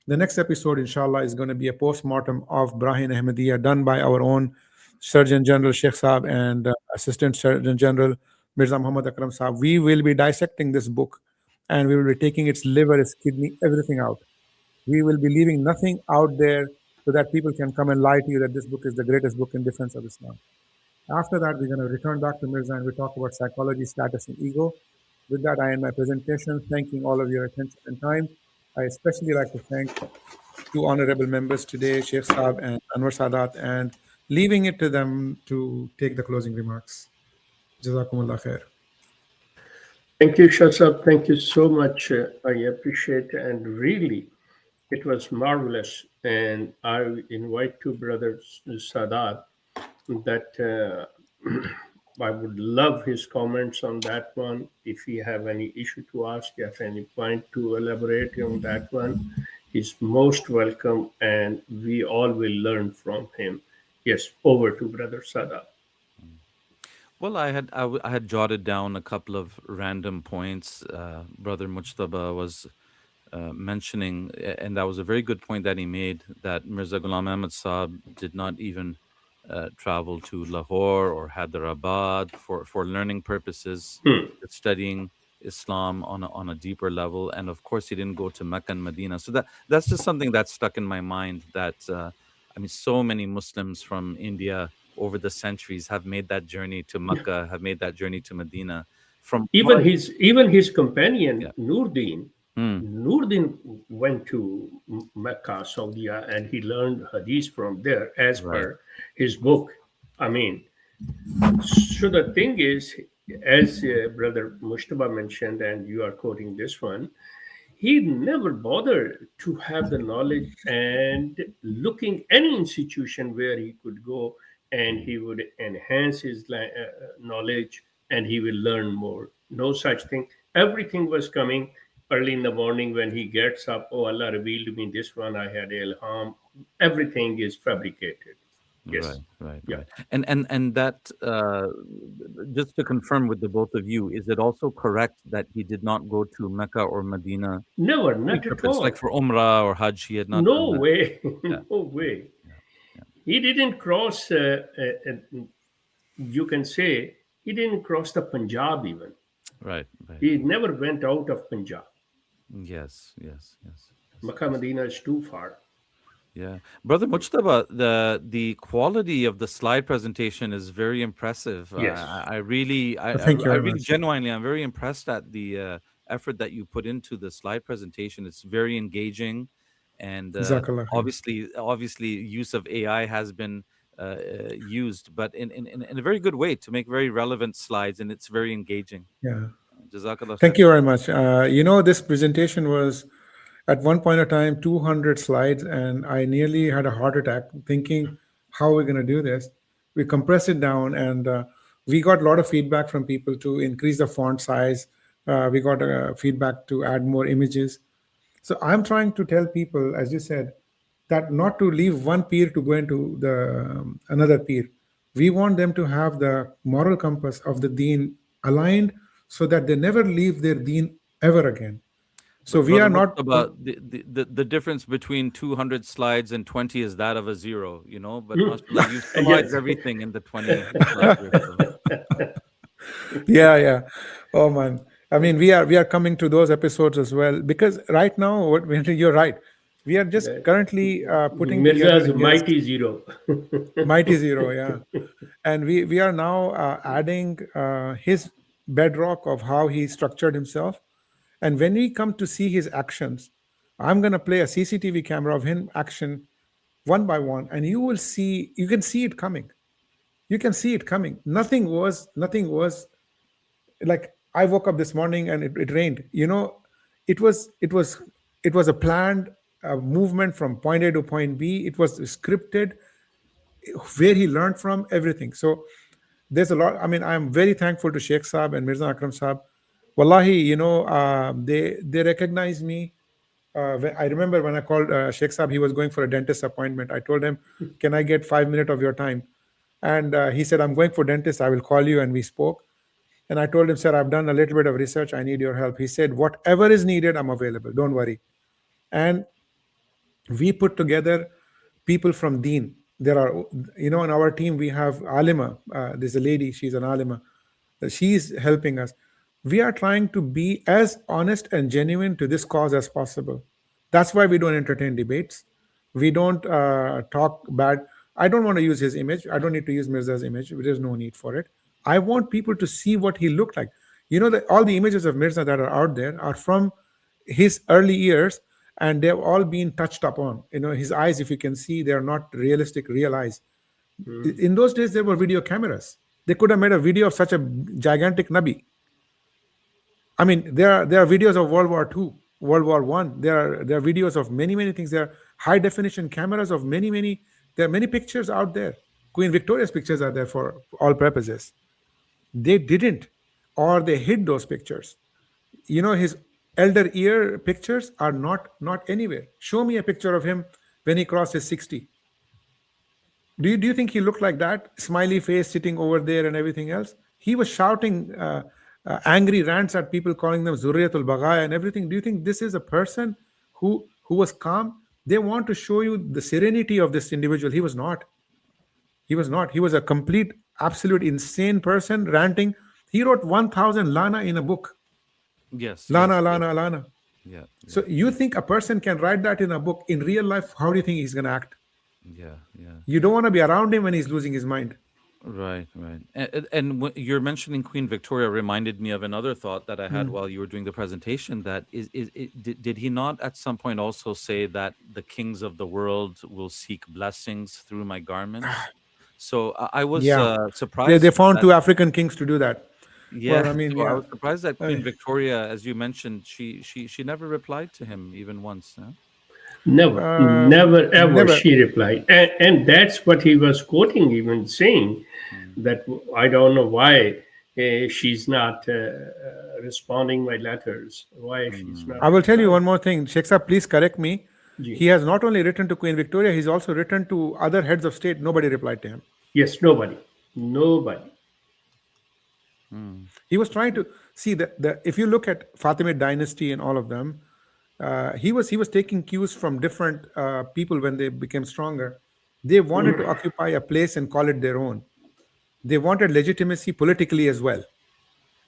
The next episode, inshallah, is going to be a post-mortem of Brahim Ahmadiyya done by our own Surgeon General Sheikh Saab and Assistant Surgeon General Mirza Muhammad Akram Saab. We will be dissecting this book and we will be taking its liver, its kidney, everything out. We will be leaving nothing out there so that people can come and lie to you that this book is the greatest book in defense of Islam. After that, we're going to return back to Mirza and we talk about psychology, status, and ego. With that, I end my presentation, thanking all of your attention and time. I especially like to thank two honorable members today, Sheikh Saab and Anwar Sadat, and leaving it to them to take the closing remarks. Jazakumullah khair. Thank you, Shasab. Thank you so much. I appreciate it. And really, it was marvelous. And I invite two brothers, Sadat, that I would love his comments on that one. If you have any issue to ask, you have any point to elaborate on that one, he's most welcome, and we all will learn from him. Yes, over to Brother Sadat. Well, I had jotted down a couple of random points. Brother Mujtaba was mentioning, and that was a very good point that he made, that Mirza Ghulam Ahmad Saab did not even travel to Lahore or Hyderabad for learning purposes, studying Islam on a deeper level, and of course he didn't go to Mecca and Medina. So that's just something that's stuck in my mind. That I mean, so many Muslims from India over the centuries have made that journey to Mecca, have made that journey to Medina. From what Even his companion yeah. Nurdin. Hmm. Nurdin went to Mecca, Saudi, and he learned hadith from there as Right. per his book. I mean, so the thing is, as Brother Mujtaba mentioned, and you are quoting this one, he never bothered to have the knowledge and looking any institution where he could go and he would enhance his knowledge and he will learn more. No such thing. Everything was coming early in the morning when he gets up. Oh, Allah revealed me this one. I had ilham. Everything is fabricated. Yes. Right. Yeah. And that just to confirm with the both of you, is it also correct that he did not go to Mecca or Medina Never, for any not at purpose, like all. for Umrah or Hajj? He had not done No that. way. Yeah, No way. yeah. He didn't cross, you can say, he didn't cross the Punjab even. Right. He never went out of Punjab. Yes. Makkah Medina is too far. Yeah, brother Mujtaba, the quality of the slide presentation is very impressive. Yes. I really, Thank you I very really much. genuinely, I'm very impressed at the effort that you put into the slide presentation. It's very engaging, and Jazakallah khair. obviously, use of AI has been used, but in a very good way to make very relevant slides, and it's very engaging. Yeah. Jazakallah Thank khair. you very much. This presentation was at one point of time 200 slides, and I nearly had a heart attack thinking, how are we going to do this? We compressed it down, and we got a lot of feedback from people to increase the font size. We got feedback to add more images. So I'm trying to tell people, as you said, that not to leave one peer to go into the another peer. We want them to have the moral compass of the deen aligned so that they never leave their deen ever again. So But we brother are not. Murtaba, the difference between 200 slides and 20 is that of a zero, but mashallah, you've summarized Yes. everything in the 20 slides or so. Yeah, yeah. Oh man. I mean, we are coming to those episodes as well because right now, you're right. We are just That currently putting together Mirza's his mighty zero. mighty zero, yeah. And we are now adding his bedrock of how he structured himself. And when we come to see his actions, I'm going to play a CCTV camera of him action one by one, and you can see it coming. You can see it coming. Nothing was like I woke up this morning and it rained. It was it was it was a planned movement from point A to point B. It was scripted, where he learned from everything. So there's a lot. I mean, I'm very thankful to Sheikh Saab and Mirza Akram Saab. Wallahi, they recognize me. I remember when I called Sheikh Saab, he was going for a dentist appointment. I told him, "Can I get 5 minutes of your time?" And he said, "I'm going for dentist. I will call you." And we spoke. And I told him, "Sir, I've done a little bit of research. I need your help." He said, "Whatever is needed, I'm available. Don't worry." And we put together people from Deen. There are, in our team, we have Alima. There's a lady, she's an Alima. She's helping us. We are trying to be as honest and genuine to this cause as possible. That's why we don't entertain debates. We don't talk bad. I don't want to use his image. I don't need to use Mirza's image. There's no need for it. I want people to see what he looked like. All the images of Mirza that are out there are from his early years, and they've all been touched upon. His eyes, if you can see, they're not realistic, real eyes. In those days, there were video cameras. They could have made a video of such a gigantic Nabi. I mean, there are videos of World War II, World War One. There are videos of many things. There are high definition cameras of many. There are many pictures out there. Queen Victoria's pictures are there for all purposes. They didn't, or they hid those pictures. His elder year pictures are not anywhere. Show me a picture of him when he crosses 60. Do you think he looked like that? Smiley face sitting over there and everything else? He was shouting angry rants at people, calling them Zurriyatul Baghaya and everything. Do you think this is a person who was calm? They want to show you the serenity of this individual. He was not. He was not. He was a complete, absolute insane person ranting. He wrote 1,000 lana in a book. Yes, Lana, yes, yes. lana, lana. Yeah, So yeah, you think a person can write that in a book? In real life, how do you think he's going to act? yeah, yeah. You don't want to be around him when he's losing his mind. Right, right. And you're mentioning Queen Victoria reminded me of another thought that I had while you were doing the presentation. That did he not at some point also say that the kings of the world will seek blessings through my garments? So I was Yeah. They surprised found that, two African kings to do that. Well, yeah. I mean, So I yeah. was surprised that Uh, Queen Victoria, as you mentioned, she never replied to him even once. Huh? Never, ever, Never. she replied. And that's what he was quoting, even saying Mm. that I don't know why she's not responding my letters. Why she's Mm. I not will tell you one replying. more thing. Sheikh Saab, please correct me. He Gee. has not only written to Queen Victoria, he's also written to other heads of state. Nobody replied to him. Yes, nobody. Nobody. Mm. He was trying to see the if you look at Fatimid dynasty and all of them, he was taking cues from different people when they became stronger. They wanted to occupy a place and call it their own. They wanted legitimacy politically as well,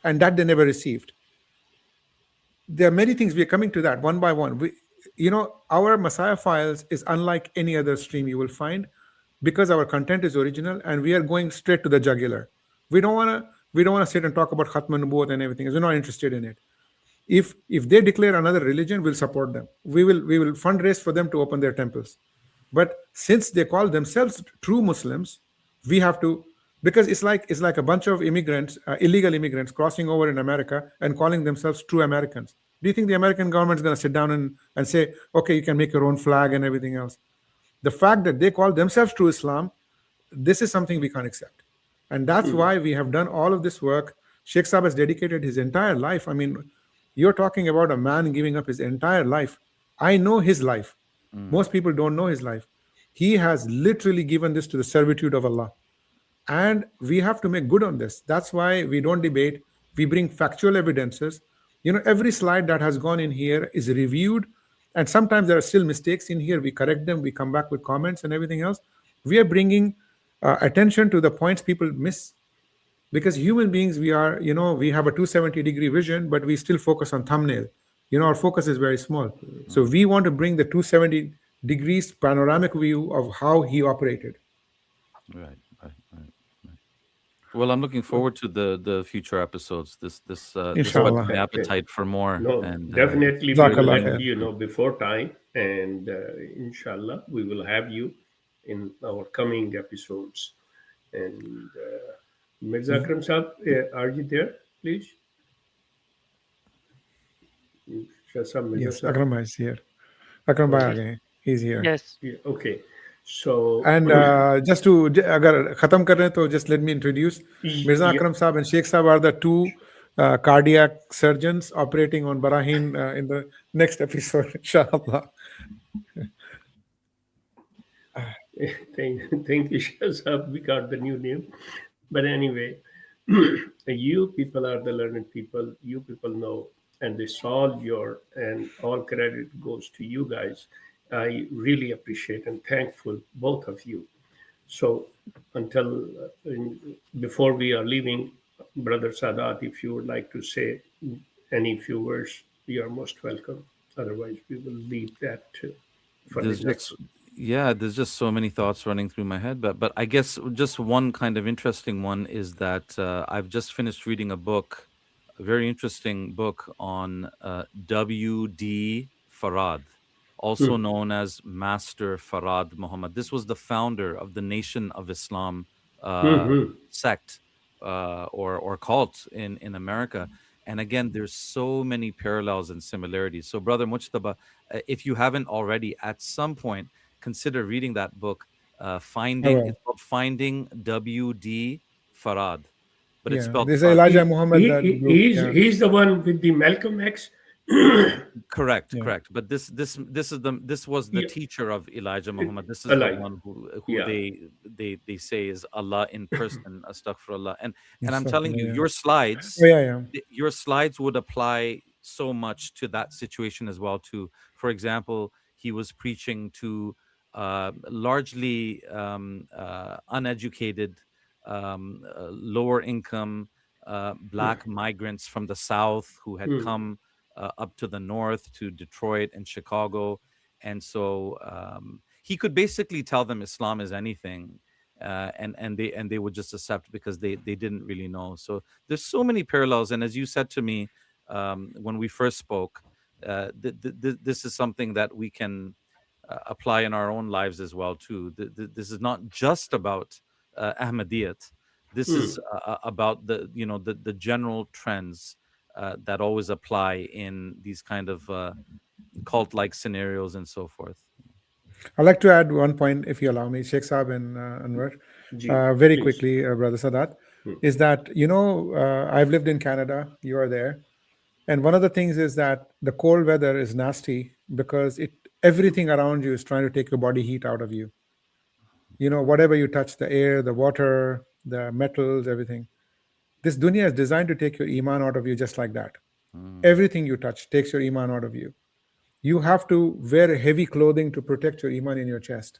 and that they never received. There are many things. We are coming to that one by one. our Messiah files is unlike any other stream you will find, because our content is original and we are going straight to the jugular. We don't want to sit and talk about Khatm Nubuwwat and everything, 'cause we're not interested in it. If they declare another religion, we'll support them. We will fundraise for them to open their temples. But since they call themselves true Muslims, we have to, because it's like a bunch of immigrants, illegal immigrants crossing over in America and calling themselves true Americans. Do you think the American government is going to sit down and say, okay, you can make your own flag and everything else? The fact that they call themselves true Islam, this is something we can't accept. And that's why we have done all of this work. Sheikh Saab has dedicated his entire life. I mean, you're talking about a man giving up his entire life. I know his life. Mm, Most people don't know his life. He has literally given this to the servitude of Allah. And we have to make good on this. That's why we don't debate. We bring factual evidences. Every slide that has gone in here is reviewed. And sometimes there are still mistakes in here. We correct them. We come back with comments and everything else. We are bringing attention to the points people miss, because human beings, we have a 270-degree vision, but we still focus on thumbnail. Our focus is very small. So mm. we want to bring the 270 degrees panoramic view of how he operated. Right, right, right, right. Well, I'm looking forward to the future episodes. This No, whetted Inshallah. my appetite for more, no, and definitely we will Jazakallah let khair. you know before time, and inshallah we will have you in our coming episodes. And Mirza Akram Sahab, are you there, please? Shah Sahab, Mirza Yes, Sahab. Akram Bhai is here. Akram Bhai aa gaye hain. He's here. Yes. Yeah, okay. So, And just to, agar khatam kar rahe hain, to just let me introduce Mirza yeah, Akram Saab and Sheikh Saab are the two cardiac surgeons operating on Barahin in the next episode, inshallah. thank you, Shazab. We got the new name. But anyway, you people are the learned people. You people know, and they solve your, and all credit goes to you guys. I really appreciate and thankful both of you. So, until before we are leaving, Brother Sadat, if you would like to say any few words, you are most welcome. Otherwise, we will leave that for the there's next. just yeah, there's just so many thoughts running through my head. But I guess just one kind of interesting one is that I've just finished reading a book, a very interesting book on W.D. Farad, also known as Master Farad Muhammad. This was the founder of the Nation of Islam uh, Hmm. sect or cult in America. And again, there's so many parallels and similarities. So, Brother Mujtaba, if you haven't already, at some point, consider reading that book. I Finding will. it's called Finding W.D. Farad, but it's Yeah, spelled this is Farad. Elijah Muhammad, that group. Yeah, He's the one with the Malcolm X. Correct, yeah, correct. But this was the Yeah, teacher of Elijah Muhammad. This is the alive. one who Yeah. they say is Allah in person, astaghfirullah. And I'm telling Astaghfirullah, you, yeah. Oh, yeah, yeah. your slides would apply so much to that situation as well. To, for example, he was preaching to largely uneducated, lower income black migrants from the South who had Hmm. come up to the north to Detroit and Chicago. And so he could basically tell them Islam is anything. And they would just accept because they didn't really know. So there's so many parallels. And as you said to me when we first spoke, this is something that we can apply in our own lives as well too. This is not just about Ahmadiyyat. This is about the general trends that always apply in these kind of cult-like scenarios and so forth. I'd like to add one point, if you allow me, Sheikh Saab and Anwar, Gee, very please. quickly, Brother Sadat, is that, I've lived in Canada, you are there. And one of the things is that the cold weather is nasty because everything around you is trying to take your body heat out of you. Whatever you touch, the air, the water, the metals, everything. This dunya is designed to take your iman out of you just like that. Mm, Everything you touch takes your iman out of you. You have to wear heavy clothing to protect your iman in your chest.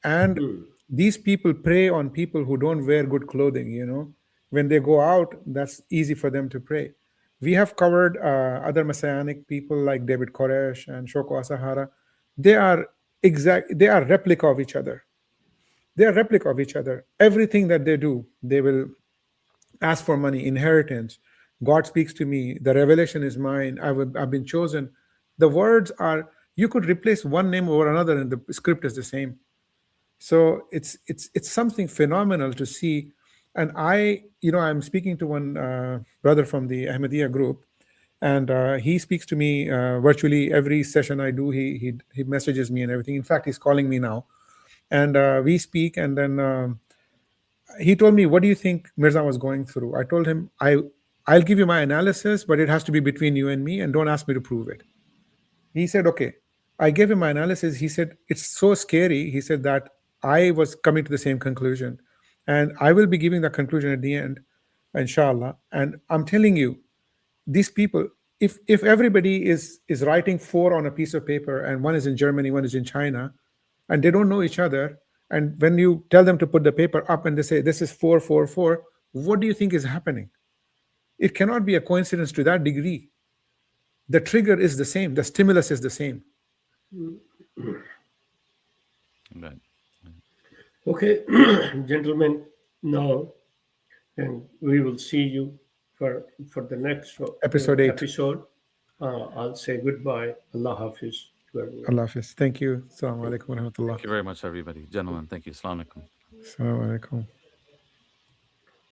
And these people prey on people who don't wear good clothing. When they go out, that's easy for them to prey. We have covered other messianic people like David Koresh and Shoko Asahara. They are they are replica of each other. They are replica of each other. Everything that they do, they will ask for money, inheritance. God speaks to me. The revelation is mine. I've been chosen. The words are, you could replace one name over another and the script is the same. So it's something phenomenal to see. And I'm speaking to one brother from the Ahmadiyya group, and he speaks to me virtually every session I do. He messages me and everything. In fact, he's calling me now, and we speak. And then he told me, "What do you think Mirza was going through?" I told him, I'll give you my analysis, but it has to be between you and me, and don't ask me to prove it." He said, "Okay." I gave him my analysis. He said, "It's so scary." He said that I was coming to the same conclusion. And I will be giving the conclusion at the end, inshallah. And I'm telling you, these people, if everybody is writing four on a piece of paper, and one is in Germany, one is in China, and they don't know each other, and when you tell them to put the paper up and they say, this is 444, what do you think is happening? It cannot be a coincidence to that degree. The trigger is the same, the stimulus is the same. Right. Okay, gentlemen, now and we will see you for the next Episode 8. episode. I'll say goodbye. Allah Hafiz to everyone. Allah Hafiz. Thank you. Assalamu alaikum wa rahmatullah. Thank you very much, everybody. Gentlemen, thank you. Assalamu alaikum. Assalamu alaikum.